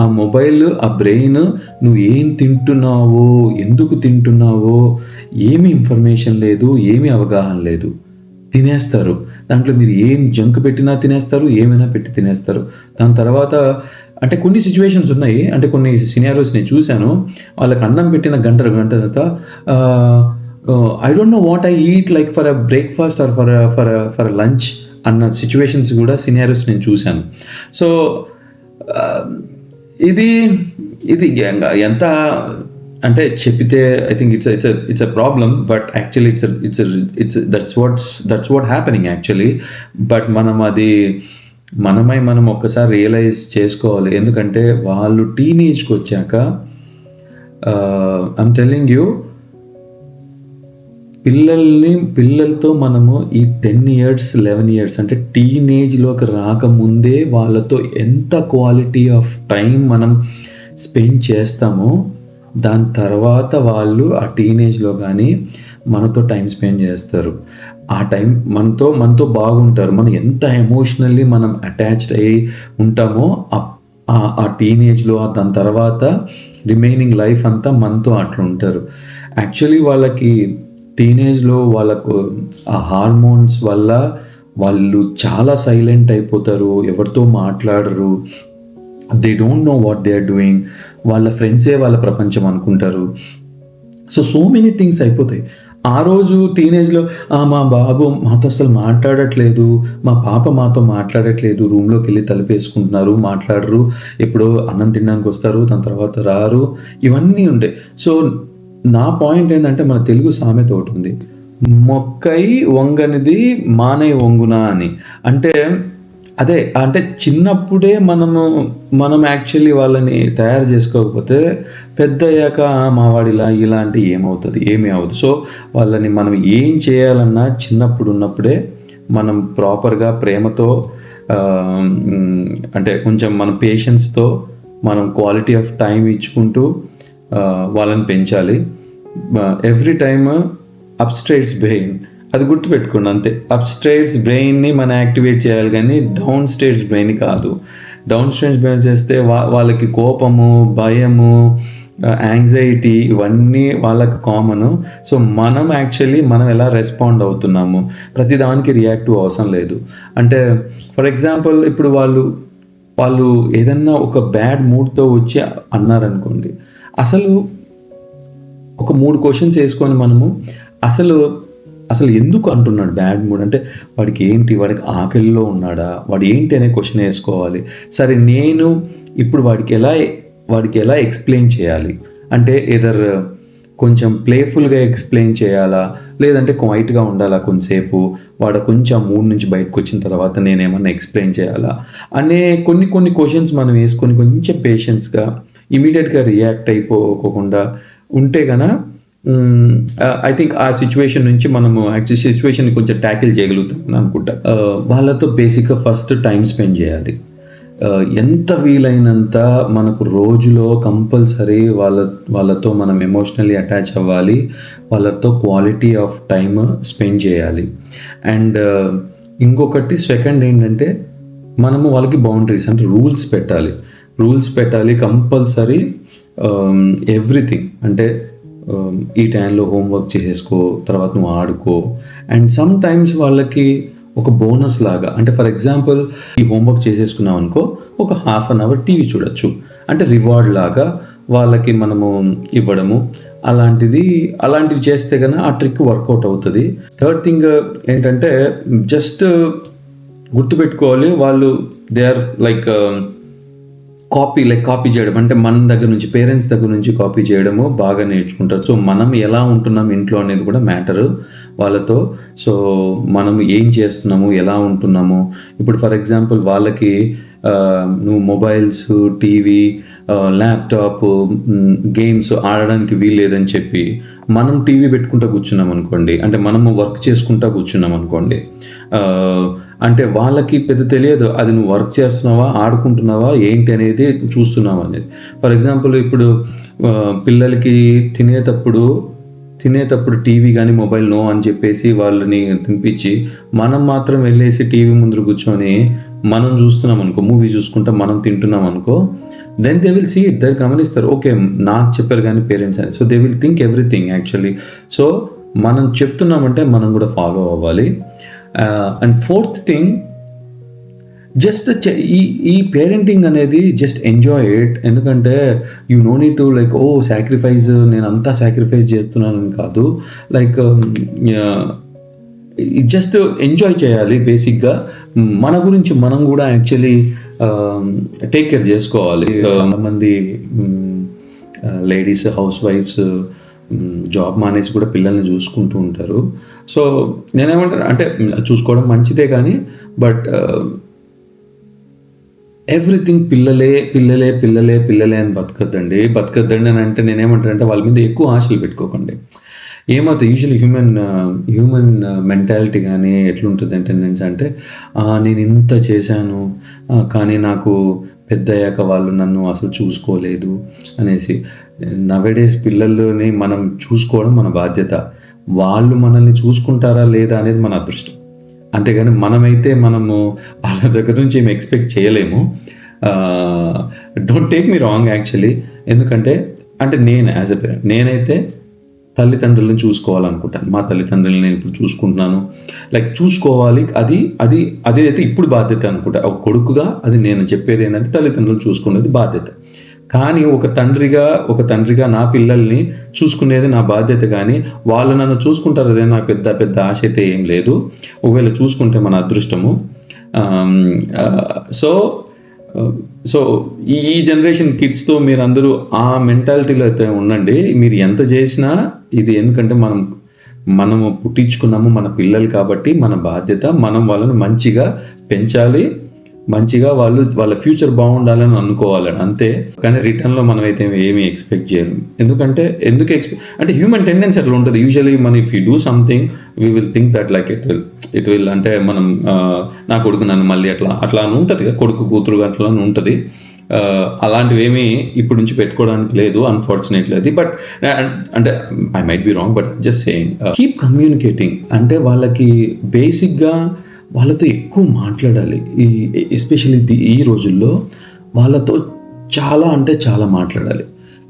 ఆ మొబైల్ ఆ బ్రెయిన్ నువ్వు ఏం తింటున్నావో, ఎందుకు తింటున్నావో ఏమి ఇన్ఫర్మేషన్ లేదు, ఏమీ అవగాహన లేదు, తినేస్తారు. దాంట్లో మీరు ఏం జంక్ పెట్టినా తినేస్తారు, ఏమైనా పెట్టి తినేస్తారు. దాని తర్వాత అంటే కొన్ని సిచ్యువేషన్స్ ఉన్నాయి, అంటే కొన్ని సినారియోస్ నేను చూశాను. వాళ్ళకి అన్నం పెట్టిన గంట తర్వాత I don't know what I eat like for a breakfast or for a lunch అన్న సిచ్యువేషన్స్ కూడా సినారియోస్ నేను చూశాను. సో ఇది ఎంత అంటే చెప్పితే I think it's a problem, but actually it's that's what happening actually. But మనం ఒక్కసారి రియలైజ్ చేసుకోవాలి. ఎందుకంటే వాళ్ళు టీనేజ్కి వచ్చాక ఐమ్ టెల్లింగ్ యూ, పిల్లలతో మనము ఈ 10 years 11 years అంటే టీనేజ్లోకి రాకముందే వాళ్ళతో ఎంత క్వాలిటీ ఆఫ్ టైం మనం స్పెండ్ చేస్తామో, దాని తర్వాత వాళ్ళు ఆ టీనేజ్లో కానీ మనతో టైం స్పెండ్ చేస్తారు. ఆ టైం మనతో బాగుంటారు. మనం ఎంత ఎమోషనల్లీ మనం అటాచ్డ్ అయ్యి ఉంటామో ఆ టీనేజ్లో, దాని తర్వాత రిమైనింగ్ లైఫ్ అంతా మనతో అట్లా ఉంటారు. యాక్చువల్లీ వాళ్ళకి టీనేజ్లో వాళ్ళకు ఆ హార్మోన్స్ వల్ల వాళ్ళు చాలా సైలెంట్ అయిపోతారు, ఎవరితో మాట్లాడరు, they don't know what they are doing, వాళ్ళ ఫ్రెండ్సే వాళ్ళ ప్రపంచం అనుకుంటారు. సో మెనీ థింగ్స్ అయిపోతాయి. ఆ రోజు టీనేజ్లో మా బాబు మాతో అసలు మాట్లాడట్లేదు, మా పాప మాతో మాట్లాడట్లేదు, రూమ్లోకి వెళ్ళి తలుపేసుకుంటున్నారు, మాట్లాడరు, ఎప్పుడో అన్నం తినడానికి వస్తారు, దాని తర్వాత రారు, ఇవన్నీ ఉంటాయి. సో నా పాయింట్ ఏంటంటే మన తెలుగు సామెత ఒకటి ఉంది, మొక్కై వంగనిది మానై వంగునా అని. అంటే అదే, అంటే చిన్నప్పుడే మనం యాక్చువల్లీ వాళ్ళని తయారు చేసుకోకపోతే పెద్ద అయ్యాక మావాడిలా ఇలాంటి ఏమీ అవుతుంది. సో వాళ్ళని మనం ఏం చేయాలన్నా చిన్నప్పుడు ఉన్నప్పుడే మనం ప్రాపర్గా ప్రేమతో అంటే కొంచెం మన పేషెన్స్తో మనం క్వాలిటీ ఆఫ్ టైం ఇచ్చుకుంటూ వాళ్ళని పెంచాలి. ఎవ్రీ టైమ్ అప్స్ట్రైట్స్ బ్రెయిన్, అది గుర్తుపెట్టుకోండి అంతే. అప్స్ట్రైట్స్ బ్రెయిన్ని మనం యాక్టివేట్ చేయాలి, కానీ డౌన్ స్టేట్స్ బ్రెయిన్ కాదు. డౌన్ స్టేట్స్ బ్రెయిన్ చేస్తే వాళ్ళకి కోపము, భయము, యాంగ్జైటీ ఇవన్నీ వాళ్ళకి కామను. సో మనం ఎలా రెస్పాండ్ అవుతున్నాము, ప్రతిదానికి రియాక్టివ్ అవసరం లేదు. అంటే ఫర్ ఎగ్జాంపుల్ ఇప్పుడు వాళ్ళు ఏదన్నా ఒక బ్యాడ్ మూడ్తో వచ్చి అన్నారనుకోండి, అసలు ఒక 3 క్వశ్చన్స్ వేసుకొని మనము అసలు ఎందుకు అంటున్నాడు బ్యాడ్ మూడ్, అంటే వాడికి ఆకలిలో ఉన్నాడా, వాడు ఏంటి అనే క్వశ్చన్ వేసుకోవాలి. సరే నేను ఇప్పుడు వాడికి ఎలా ఎక్స్ప్లెయిన్ చేయాలి అంటే ఏదర్ కొంచెం ప్లేఫుల్గా ఎక్స్ప్లెయిన్ చేయాలా, లేదంటే క్వైట్గా ఉండాలా కొంతసేపు, వాడు కొంచెం ఆ మూడ్ నుంచి బయటకు వచ్చిన తర్వాత నేనేమన్నా ఎక్స్ప్లెయిన్ చేయాలా అనే కొన్ని క్వశ్చన్స్ మనం వేసుకొని కొంచెం పేషెన్స్గా ఇమీడియట్గా రియాక్ట్ అయిపోకుండా ఉంటే కనుక ఐ థింక్ ఆ సిచ్యువేషన్ నుంచి మనము యాక్చువల్లీ సిచ్యువేషన్ని కొంచెం ట్యాకిల్ చేయగలుగుతాం అనుకుంటా. వాళ్ళతో బేసిక్గా ఫస్ట్ టైం స్పెండ్ చేయాలి. ఎంత వీలైనంత మనకు రోజులో కంపల్సరీ వాళ్ళతో మనం ఎమోషనల్లీ అటాచ్ అవ్వాలి, వాళ్ళతో క్వాలిటీ ఆఫ్ టైమ్ స్పెండ్ చేయాలి. అండ్ ఇంకొకటి సెకండ్ ఏంటంటే మనము వాళ్ళకి బౌండరీస్ అంటే రూల్స్ పెట్టాలి కంపల్సరీ. ఎవ్రీథింగ్ అంటే ఈ టైంలో హోంవర్క్ చేసేసుకో, తర్వాత నువ్వు ఆడుకో. అండ్ సమ్ టైమ్స్ వాళ్ళకి ఒక బోనస్ లాగా, అంటే ఫర్ ఎగ్జాంపుల్ ఈ హోంవర్క్ చేసేసుకున్నాం అనుకో, ఒక ½ an hour టీవీ చూడొచ్చు, అంటే రివార్డ్ లాగా వాళ్ళకి మనము ఇవ్వడము. అలాంటివి చేస్తే కనుక ఆ ట్రిక్ వర్కౌట్ అవుతుంది. థర్డ్ థింగ్ ఏంటంటే జస్ట్ గుర్తుపెట్టుకోవాలి, వాళ్ళు దే ఆర్ లైక్ కాపీ చేయడం అంటే మన దగ్గర నుంచి, పేరెంట్స్ దగ్గర నుంచి కాపీ చేయడము బాగా నేర్చుకుంటారు. సో మనం ఎలా ఉంటున్నాం ఇంట్లో అనేది కూడా మ్యాటరు వాళ్ళతో. సో మనం ఏం చేస్తున్నాము, ఎలా ఉంటున్నాము. ఇప్పుడు ఫర్ ఎగ్జాంపుల్ వాళ్ళకి నువ్వు మొబైల్స్, టీవీ, ల్యాప్టాప్, గేమ్స్ ఆడడానికి వీల్లేదని చెప్పి మనం టీవీ పెట్టుకుంటూ కూర్చున్నాం అనుకోండి, అంటే మనము వర్క్ చేసుకుంటూ కూర్చున్నాం అనుకోండి, అంటే వాళ్ళకి పెద్ద తెలియదు అది నువ్వు వర్క్ చేస్తున్నావా, ఆడుకుంటున్నావా, ఏంటి అనేది చూస్తున్నావా అనేది. ఫర్ ఎగ్జాంపుల్ ఇప్పుడు పిల్లలకి తినేటప్పుడు టీవీ కానీ మొబైల్ నో అని చెప్పేసి వాళ్ళని తినిపించి మనం మాత్రం వెళ్ళేసి టీవీ ముందు కూర్చొని మనం చూస్తున్నాం అనుకో, మూవీ చూసుకుంటా మనం తింటున్నాం అనుకో, then they will see it, they గమనిస్తారు, ఓకే నాకు చెప్పారు కానీ పేరెంట్స్ అని. So they will think everything actually. So మనం చెప్తున్నామంటే మనం కూడా ఫాలో అవ్వాలి. అండ్ ఫోర్త్ థింగ్, జస్ట్ ఈ పేరెంటింగ్ అనేది జస్ట్ ఎంజాయ్ ఇట్. ఎందుకంటే you no need to like sacrifice, నేను అంతా సాక్రిఫైస్ చేస్తున్నానని కాదు, లైక్ జస్ట్ ఎంజాయ్ చేయాలి బేసిక్గా. మన గురించి మనం కూడా యాక్చువల్లీ టేక్ కేర్ చేసుకోవాలి. మంది లేడీస్, హౌస్ వైఫ్స్ జాబ్ మానేసి కూడా పిల్లల్ని చూసుకుంటూ ఉంటారు. సో నేనేమంటాను అంటే చూసుకోవడం మంచిదే కానీ, బట్ ఎవ్రీథింగ్ పిల్లలే అని బతకద్దండి అని అంటే నేనేమంటానంటే వాళ్ళ మీద ఎక్కువ ఆశలు పెట్టుకోకండి. ఏమవుతుంది యూజువల్లీ హ్యూమన్ మెంటాలిటీ కానీ ఎట్లుంటుంది టెండెన్సీ అంటే నేను ఇంత చేశాను కానీ నాకు పెద్ద అయ్యాక వాళ్ళు నన్ను అసలు చూసుకోలేదు అనేసి. నవేడేస్ పిల్లల్ని మనం చూసుకోవడం మన బాధ్యత, వాళ్ళు మనల్ని చూసుకుంటారా లేదా అనేది మన అదృష్టం. అంతేగాని మనము వాళ్ళ దగ్గర నుంచి ఏమి ఎక్స్పెక్ట్ చేయలేము. Don't take me wrong actually. ఎందుకంటే అంటే నేను యాజ్ ఎ పేరెంట్ నేనైతే తల్లిదండ్రులను చూసుకోవాలనుకుంటాను. మా తల్లిదండ్రులను నేను ఇప్పుడు చూసుకుంటున్నాను, లైక్ చూసుకోవాలి, అది అయితే ఇప్పుడు బాధ్యత అనుకుంటా. ఒక కొడుకుగా అది నేను చెప్పేది ఏంటంటే తల్లిదండ్రులు చూసుకునేది బాధ్యత. కానీ ఒక తండ్రిగా నా పిల్లల్ని చూసుకునేది నా బాధ్యత. కానీ వాళ్ళు నన్ను చూసుకుంటారు అదే నాకు పెద్ద ఆశ అయితే ఏం లేదు. ఒకవేళ చూసుకుంటే మన అదృష్టము. సో ఈ జనరేషన్ కిడ్స్తో మీరు అందరూ ఆ మెంటాలిటీలో అయితే ఉండండి. మీరు ఎంత చేసినా ఇది, ఎందుకంటే మనము పుట్టించుకున్నాము మన పిల్లలు కాబట్టి మన బాధ్యత, మనం వాళ్ళని మంచిగా పెంచాలి, మంచిగా వాళ్ళ ఫ్యూచర్ బాగుండాలని అనుకోవాలి అంతే. కానీ రిటర్న్లో మనం అయితే ఏమీ ఎక్స్పెక్ట్ చేయలేము. అంటే హ్యూమన్ టెండెన్సీ అట్లా ఉంటుంది usually. If you do something we will think that like it will అంటే మనం నా కొడుకు నన్ను మళ్ళీ అట్లా అని ఉంటుంది కదా, కొడుకు కూతురు అట్లా అని ఉంటుంది. అలాంటివి ఏమీ ఇప్పుడు నుంచి పెట్టుకోవడానికి లేదు అన్ఫార్చునేట్లీ. అది బట్ అంటే I might be wrong, but just saying keep communicating. అంటే వాళ్ళకి బేసిక్గా వాళ్ళతో ఎక్కువ మాట్లాడాలి. ఎస్పెషల్లీ ఈ రోజుల్లో వాళ్ళతో చాలా మాట్లాడాలి.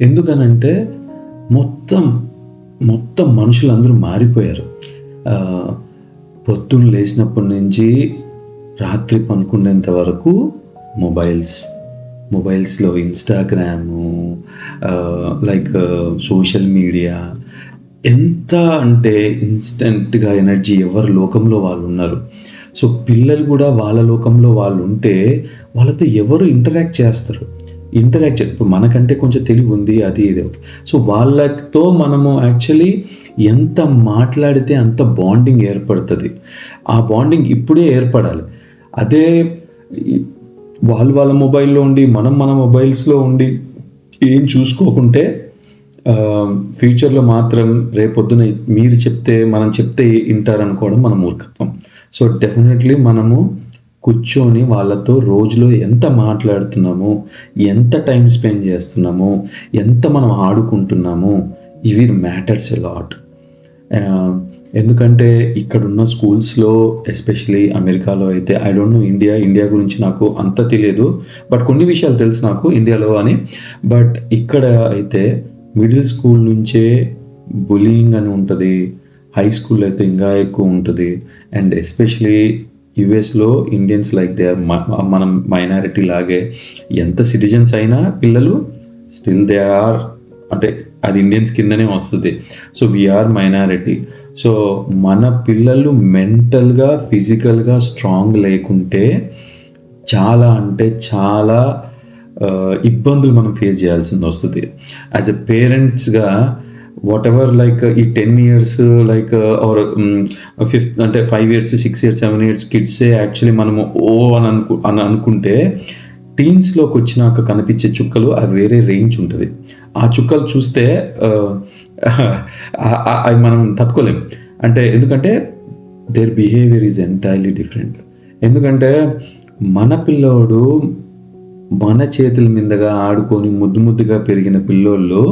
ఎందుకనంటే మొత్తం మనుషులందరూ మారిపోయారు. పొద్దున్న లేచినప్పటి నుంచి రాత్రి పనుకునేంత వరకు మొబైల్స్లో ఇన్స్టాగ్రాము, లైక్ సోషల్ మీడియా, ఎంత అంటే ఇన్స్టెంట్గా ఎనర్జీ ఎవరి లోకంలో వాళ్ళు ఉన్నారు. సో పిల్లలు కూడా వాళ్ళ లోకంలో వాళ్ళు ఉంటే వాళ్ళతో ఎవరు ఇంటరాక్ట్ చేస్తారు. ఇప్పుడు మనకంటే కొంచెం తెలివి ఉంది, అది ఇది ఓకే. సో వాళ్ళతో మనము యాక్చువల్లీ ఎంత మాట్లాడితే అంత బాండింగ్ ఏర్పడుతుంది. ఆ బాండింగ్ ఇప్పుడే ఏర్పడాలి. అదే వాళ్ళ మొబైల్లో ఉండి మన మొబైల్స్లో ఉండి ఏం చూసుకోకుంటే ఫ్యూచర్లో మాత్రం రేపొద్దున మనం చెప్తే వింటారనుకోవడం మన మూర్ఖత్వం. సో డెఫినెట్లీ మనము కూర్చొని వాళ్ళతో రోజులో ఎంత మాట్లాడుతున్నాము, ఎంత టైం స్పెండ్ చేస్తున్నాము, ఎంత మనం ఆడుకుంటున్నాము, ఇవి మ్యాటర్స్ ఎ లాట్. ఎందుకంటే ఇక్కడున్న స్కూల్స్లో ఎస్పెషలీ అమెరికాలో అయితే, ఐ డోంట్ నో ఇండియా గురించి నాకు అంత తెలియదు, బట్ కొన్ని విషయాలు తెలుసు నాకు ఇండియాలో అని. బట్ ఇక్కడ అయితే మిడిల్ స్కూల్ నుంచే బులియింగ్ అని ఉంటుంది, హై స్కూల్ అయితే ఇంకా ఎక్కువ ఉంటుంది. అండ్ ఎస్పెషలీ యుఎస్లో ఇండియన్స్ లైక్ దే ఆర్ మనం మైనారిటీ లాగే, ఎంత సిటిజన్స్ అయినా పిల్లలు స్టిల్ దే ఆర్ అంటే అది ఇండియన్స్ కిందనే వస్తుంది. So we are minority. సో మన పిల్లలు మెంటల్గా ఫిజికల్గా స్ట్రాంగ్ లేకుంటే చాలా అంటే చాలా ఇబ్బందులు మనం ఫేస్ చేయాల్సింది వస్తుంది. యాజ్ ఎ పేరెంట్స్గా వాట్ ఎవర్ లైక్ ఈ 10 years like or 5 years 6 years 7 years కిడ్సే యాక్చువల్లీ మనము అని అనుకుంటే టీన్స్లోకి వచ్చినాక కనిపించే చుక్కలు అది వేరే రేంజ్ ఉంటుంది. ఆ చుక్కలు చూస్తే అవి మనం తట్టుకోలేం. అంటే ఎందుకంటే their behaviour is entirely different. ఎందుకంటే మన పిల్లోడు మన చేతుల మీదుగా ఆడుకొని ముద్దుగా పెరిగిన పిల్లోళ్ళు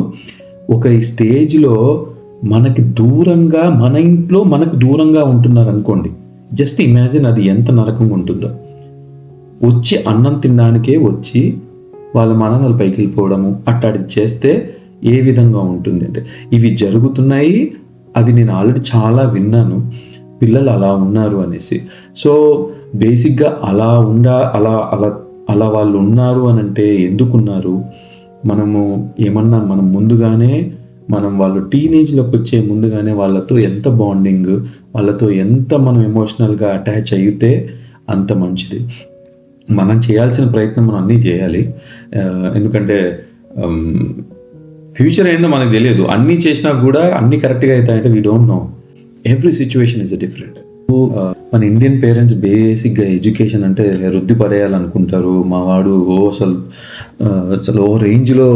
ఒక ఈ స్టేజ్లో మనకి దూరంగా, మన ఇంట్లో మనకు దూరంగా ఉంటున్నారు అనుకోండి. జస్ట్ ఇమాజిన్ అది ఎంత నరకంగా ఉంటుందో. వచ్చి అన్నం తినడానికే వచ్చి వాళ్ళ మననలు పైకి వెళ్ళిపోవడము అట్టాడి చేస్తే ఏ విధంగా ఉంటుంది అంటే ఇవి జరుగుతున్నాయి. అవి నేను ఆల్రెడీ చాలా విన్నాను, పిల్లలు అలా ఉన్నారు అనేసి. సో బేసిక్గా అలా అలా వాళ్ళు ఉన్నారు అని అంటే ఎందుకున్నారు, మనము ఏమన్నా మనం ముందుగానే వాళ్ళు టీనేజ్లోకి వచ్చే ముందుగానే వాళ్ళతో ఎంత బాండింగ్, వాళ్ళతో ఎంత మనం ఎమోషనల్గా అటాచ్ అయితే అంత మంచిది. మనం చేయాల్సిన ప్రయత్నం మనం అన్నీ చేయాలి. ఎందుకంటే ఫ్యూచర్ ఏందో మనకు తెలియదు. అన్నీ చేసినా కూడా అన్నీ కరెక్ట్గా అవుతాయంటే we don't know. Every situation is different. మన ఇండియన్ పేరెంట్స్ బేసిక్గా ఎడ్యుకేషన్ అంటే రుద్ది పడేయాలనుకుంటారు. మా వాడు అసలు ఓ రేంజ్లో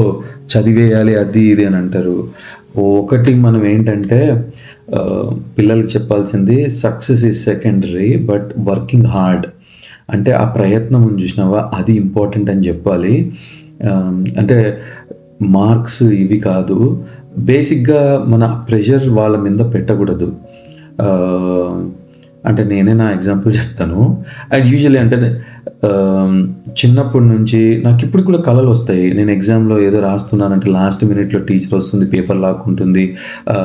చదివేయాలి అది ఇది అని అంటారు. ఒకటి మనం ఏంటంటే పిల్లలకి చెప్పాల్సింది success is secondary but working hard. అంటే ఆ ప్రయత్నం చూసినావా అది ఇంపార్టెంట్ అని చెప్పాలి. అంటే మార్క్స్ ఇవి కాదు. బేసిక్గా మన ప్రెషర్ వాళ్ళ మీద పెట్టకూడదు. అంటే నేనే నా ఎగ్జాంపుల్ చెప్తాను. అండ్ యూజువల్లీ అంటే చిన్నప్పటి నుంచి నాకు ఇప్పుడు కూడా కళలు వస్తాయి. నేను ఎగ్జామ్లో ఏదో రాస్తున్నానంటే లాస్ట్ మినిట్లో టీచర్ వస్తుంది, పేపర్ లాక్కుంటుంది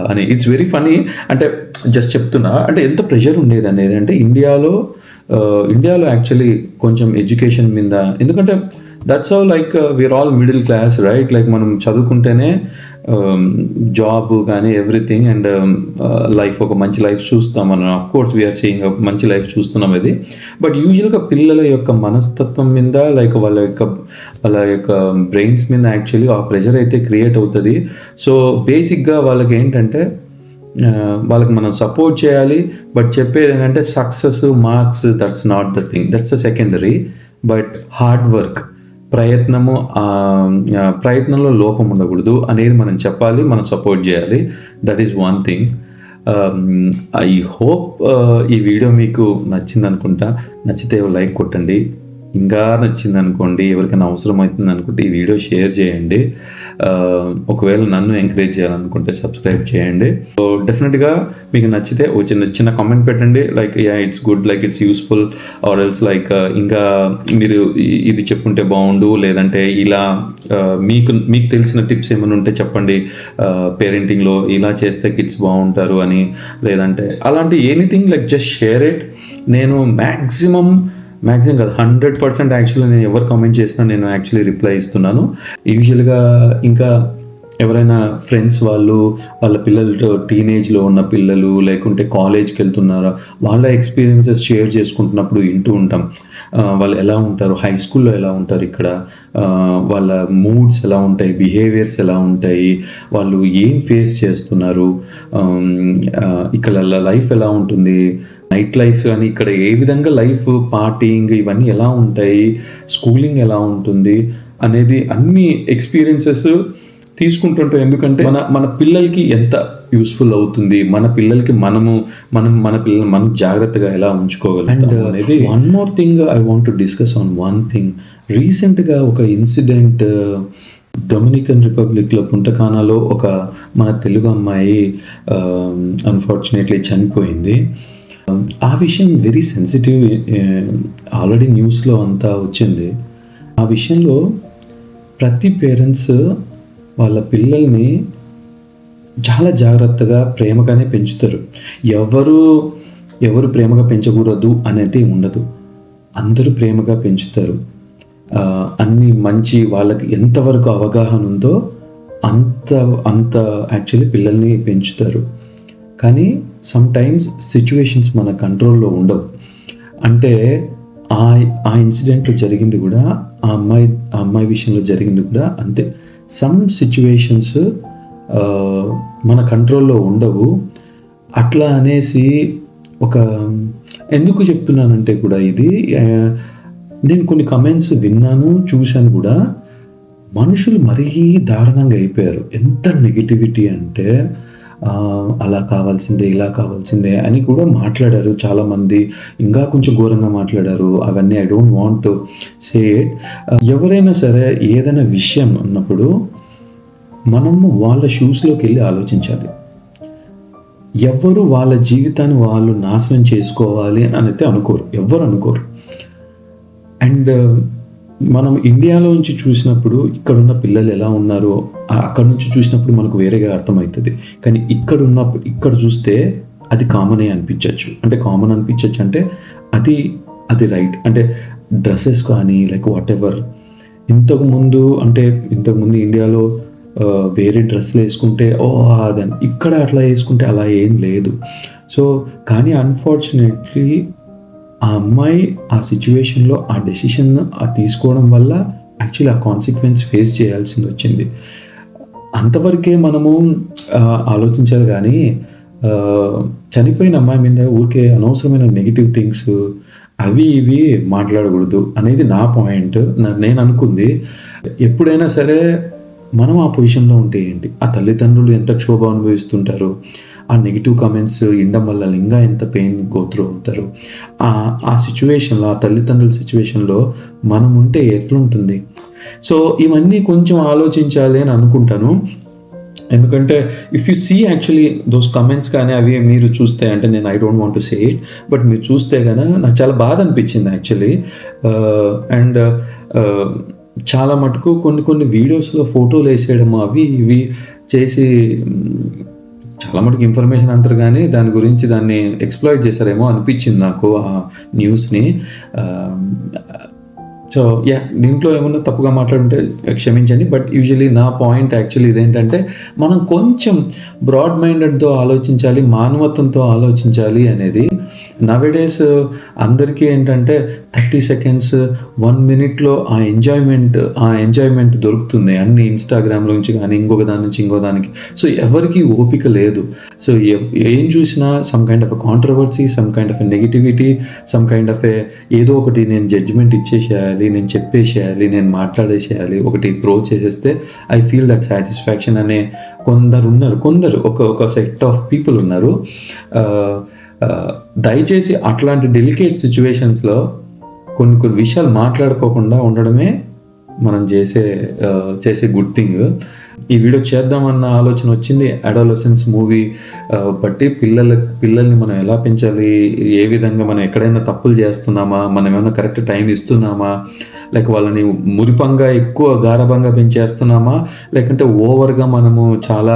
అని. It's very funny. అంటే జస్ట్ చెప్తున్నా అంటే ఎంత ప్రెషర్ ఉండేది అనేది. అంటే ఇండియాలో యాక్చువల్లీ కొంచెం ఎడ్యుకేషన్ మీద, ఎందుకంటే that's how like we're all middle class right. Like మనం చదువుకుంటేనే జాబ్ కానీ ఎవ్రీథింగ్ అండ్ లైఫ్, ఒక మంచి లైఫ్ చూస్తాం మనం. ఆఫ్ కోర్స్ వీఆర్ సీయింగ్ మంచి లైఫ్ చూస్తున్నాం అది. బట్ యూజువల్గా పిల్లల యొక్క మనస్తత్వం మీద లైక్ వాళ్ళ యొక్క బ్రెయిన్స్ మీద యాక్చువల్లీ ఆ ప్రెషర్ అయితే క్రియేట్ అవుతుంది. సో బేసిక్గా వాళ్ళకి ఏంటంటే వాళ్ళకి మనం సపోర్ట్ చేయాలి. బట్ చెప్పేది ఏంటంటే success marks that's not the thing, that's a secondary. But hard work, ప్రయత్నంలో లోపం ఉండకూడదు అనేది మనం చెప్పాలి, మనం సపోర్ట్ చేయాలి. That is one thing. I hope ఈ వీడియో మీకు నచ్చింది అనుకుంటా. నచ్చితే లైక్ కొట్టండి. ఇంకా నచ్చింది అనుకోండి, ఎవరికైనా అవసరం అవుతుంది అనుకుంటే ఈ వీడియో షేర్ చేయండి. ఒకవేళ నన్ను ఎంకరేజ్ చేయాలనుకుంటే సబ్స్క్రైబ్ చేయండి. సో డెఫినెట్గా మీకు నచ్చితే ఓ చిన్న కామెంట్ పెట్టండి. Like it's good, like it's useful, or else like ఇంకా మీరు ఇది చెప్పుంటే బాగుండు, లేదంటే ఇలా మీకు తెలిసిన టిప్స్ ఏమైనా ఉంటే చెప్పండి. పేరెంటింగ్లో ఇలా చేస్తే కిడ్స్ బాగుంటారు అని, లేదంటే అలాంటి anything like just share it. నేను మ్యాక్సిమం కాదు 100% యాక్చువల్లీ నేను ఎవరు కామెంట్ చేసినా నేను యాక్చువల్లీ రిప్లై ఇస్తున్నాను. యూజువల్గా ఇంకా ఎవరైనా ఫ్రెండ్స్ వాళ్ళ పిల్లలు టీనేజ్లో ఉన్న పిల్లలు లేకుంటే కాలేజ్కి వెళ్తున్నారా, వాళ్ళ ఎక్స్పీరియన్సెస్ షేర్ చేసుకుంటున్నప్పుడు వింటూ ఉంటాం. వాళ్ళు ఎలా ఉంటారు, హై స్కూల్లో ఎలా ఉంటారు, ఇక్కడ వాళ్ళ మూడ్స్ ఎలా ఉంటాయి, బిహేవియర్స్ ఎలా ఉంటాయి, వాళ్ళు ఏం ఫేస్ చేస్తున్నారు, ఇక్కడ లైఫ్ ఎలా ఉంటుంది, నైట్ లైఫ్ కానీ ఇక్కడ ఏ విధంగా లైఫ్, పార్టీయింగ్ ఇవన్నీ ఎలా ఉంటాయి, స్కూలింగ్ ఎలా ఉంటుంది అనేది అన్ని ఎక్స్పీరియన్సెస్ తీసుకుంటుంటాం. ఎందుకంటే మన పిల్లలకి ఎంత యూస్ఫుల్ అవుతుంది, మన పిల్లలకి మన పిల్లల్ని మనం జాగ్రత్తగా ఎలా ఉంచుకోగలుగుతాం అనేది. One more thing I want to discuss on one thing. రీసెంట్గా ఒక ఇన్సిడెంట్ డొమినికన్ రిపబ్లిక్లో పుంటకానాలో ఒక మన తెలుగు అమ్మాయి అన్ఫార్చునేట్లీ చనిపోయింది. ఆ విషయం వెరీ సెన్సిటివ్, ఆల్రెడీ న్యూస్లో అంతా వచ్చింది. ఆ విషయంలో ప్రతి పేరెంట్స్ వాళ్ళ పిల్లల్ని చాలా జాగ్రత్తగా ప్రేమగానే పెంచుతారు. ఎవరు ప్రేమగా పెంచకూడదు అనేది ఉండదు, అందరూ ప్రేమగా పెంచుతారు. అన్ని మంచి వాళ్ళకి ఎంతవరకు అవగాహన ఉందో అంత అంత యాక్చువల్లీ పిల్లల్ని పెంచుతారు. కానీ సమ్ టైమ్స్ సిచ్యువేషన్స్ మన కంట్రోల్లో ఉండవు. అంటే ఆ ఇన్సిడెంట్లో జరిగింది కూడా ఆ అమ్మాయి విషయంలో జరిగింది కూడా అంతే. సమ్ సిచ్యువేషన్స్ మన కంట్రోల్లో ఉండవు. అట్లా అనేసి ఎందుకు చెప్తున్నానంటే కూడా ఇది నేను కొన్ని కమెంట్స్ విన్నాను, చూశాను కూడా. మనుషులు మరీ దారుణంగా అయిపోయారు. ఎంత నెగిటివిటీ అంటే అలా కావాల్సిందే, ఇలా కావాల్సిందే అని కూడా మాట్లాడారు చాలామంది. ఇంకా కొంచెం ఘోరంగా మాట్లాడారు. అవన్నీ I don't want to say it. ఎవరైనా సరే ఏదైనా విషయం ఉన్నప్పుడు మనము వాళ్ళ షూస్లోకి వెళ్ళి ఆలోచించాలి. ఎవరు వాళ్ళ జీవితాన్ని వాళ్ళు నాశనం చేసుకోవాలి అని అయితే అనుకోరు, ఎవ్వరు అనుకోరు. అండ్ మనం ఇండియాలో నుంచి చూసినప్పుడు ఇక్కడున్న పిల్లలు ఎలా ఉన్నారో అక్కడ నుంచి చూసినప్పుడు మనకు వేరేగా అర్థమవుతుంది. కానీ ఇక్కడ చూస్తే అది కామనే అనిపించవచ్చు. అంటే కామన్ అనిపించవచ్చు అంటే అది రైట్. అంటే డ్రెస్సెస్ కానీ లైక్ వాట్ ఎవర్. ఇంతకుముందు ఇండియాలో వేరే డ్రెస్సులు వేసుకుంటే అదని, ఇక్కడ అట్లా వేసుకుంటే అలా ఏం లేదు. సో కానీ అన్ఫార్చునేట్లీ ఆ అమ్మాయి ఆ సిచ్యువేషన్లో ఆ డెసిషన్ తీసుకోవడం వల్ల యాక్చువల్లీ ఆ కాన్సిక్వెన్స్ ఫేస్ చేయాల్సింది వచ్చింది. అంతవరకే మనము ఆలోచించాలి. కానీ చనిపోయిన అమ్మాయి మీద ఊరికే అనవసరమైన నెగిటివ్ థింగ్స్ అవి ఇవి మాట్లాడకూడదు అనేది నా పాయింట్. నేను అనుకుంది ఎప్పుడైనా సరే మనం ఆ పొజిషన్లో ఉంటే ఏంటి, ఆ తల్లిదండ్రులు ఎంత క్షోభ అనుభవిస్తుంటారు, ఆ నెగిటివ్ కామెంట్స్ వినడం వల్ల ఇంకా ఎంత పెయిన్ గోత్రూ అవుతారు. ఆ సిచ్యువేషన్లో, ఆ తల్లిదండ్రుల సిచ్యువేషన్లో మనం ఉంటే ఎట్లుంటుంది. సో ఇవన్నీ కొంచెం ఆలోచించాలి అని అనుకుంటాను. ఎందుకంటే if you see actually those comments కానీ అవి మీరు చూస్తే, అంటే నేను I don't want to say it, but మీరు చూస్తే కనుక నాకు చాలా బాధ అనిపించింది యాక్చువల్లీ. అండ్ చాలా మటుకు కొన్ని వీడియోస్లో ఫోటోలు వేసేయడం అవి ఇవి చేసి చాలా మటుకు ఇన్ఫర్మేషన్ అంటారు కానీ దాని గురించి దాన్ని ఎక్స్ప్లాయిట్ చేశారేమో అనిపించింది నాకు ఆ న్యూస్ని. సో దీంట్లో ఏమన్నా తప్పుగా మాట్లాడుంటే క్షమించండి. బట్ యూజువలీ నా పాయింట్ యాక్చువల్లీ ఇదేంటంటే మనం కొంచెం బ్రాడ్ మైండెడ్తో ఆలోచించాలి, మానవత్వంతో ఆలోచించాలి అనేది. నవేడేస్ అందరికీ ఏంటంటే 30 seconds 1 minute ఆ ఎంజాయ్మెంట్ దొరుకుతుంది అన్ని ఇన్స్టాగ్రామ్లో నుంచి కానీ ఇంకొక దాని నుంచి ఇంకో దానికి. సో ఎవరికి ఓపిక లేదు. సో ఏం చూసినా some kind of controversy, some kind of negativity, some kind of ఏదో ఒకటి నేను జడ్జిమెంట్ ఇచ్చేసేయాలి, నేను చెప్పేసేయాలి, నేను మాట్లాడేసేయాలి, ఒకటి త్రో చేసేస్తే ఐ ఫీల్ దట్ సాటిస్ఫాక్షన్ అనే కొందరు ఒక సెట్ ఆఫ్ పీపుల్ ఉన్నారు. దయచేసి అట్లాంటి డెలికేట్ సిచ్యువేషన్స్లో కొన్ని విషయాలు మాట్లాడుకోకుండా ఉండడమే మనం చేసే గుడ్ థింగ్. ఈ వీడియో చేద్దామన్న ఆలోచన వచ్చింది అడాలసెన్స్ మూవీ బట్టి. పిల్లల్ని మనం ఎలా పెంచాలి, ఏ విధంగా మనం ఎక్కడైనా తప్పులు చేస్తున్నామా, మనం ఏమైనా కరెక్ట్ టైం ఇస్తున్నామా, లేక వాళ్ళని మురిపంగా ఎక్కువ గారభంగా పెంచేస్తున్నామా, లేకుంటే ఓవర్గా మనము చాలా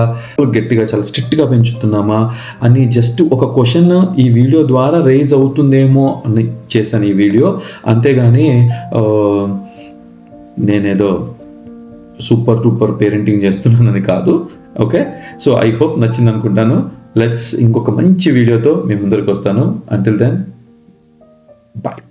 గట్టిగా చాలా స్ట్రిక్ట్గా పెంచుతున్నామా అని జస్ట్ ఒక క్వశ్చన్ ఈ వీడియో ద్వారా రైజ్ అవుతుందేమో అని చేశాను ఈ వీడియో. అంతేగాని నేనేదో సూపర్ డూపర్ పేరెంటింగ్ చేస్తున్నానని కాదు. ఓకే, సో ఐ హోప్ నచ్చింది అనుకుంటాను. ఇంకొక మంచి వీడియోతో మీ ముందరికి వస్తాను. Until then bye.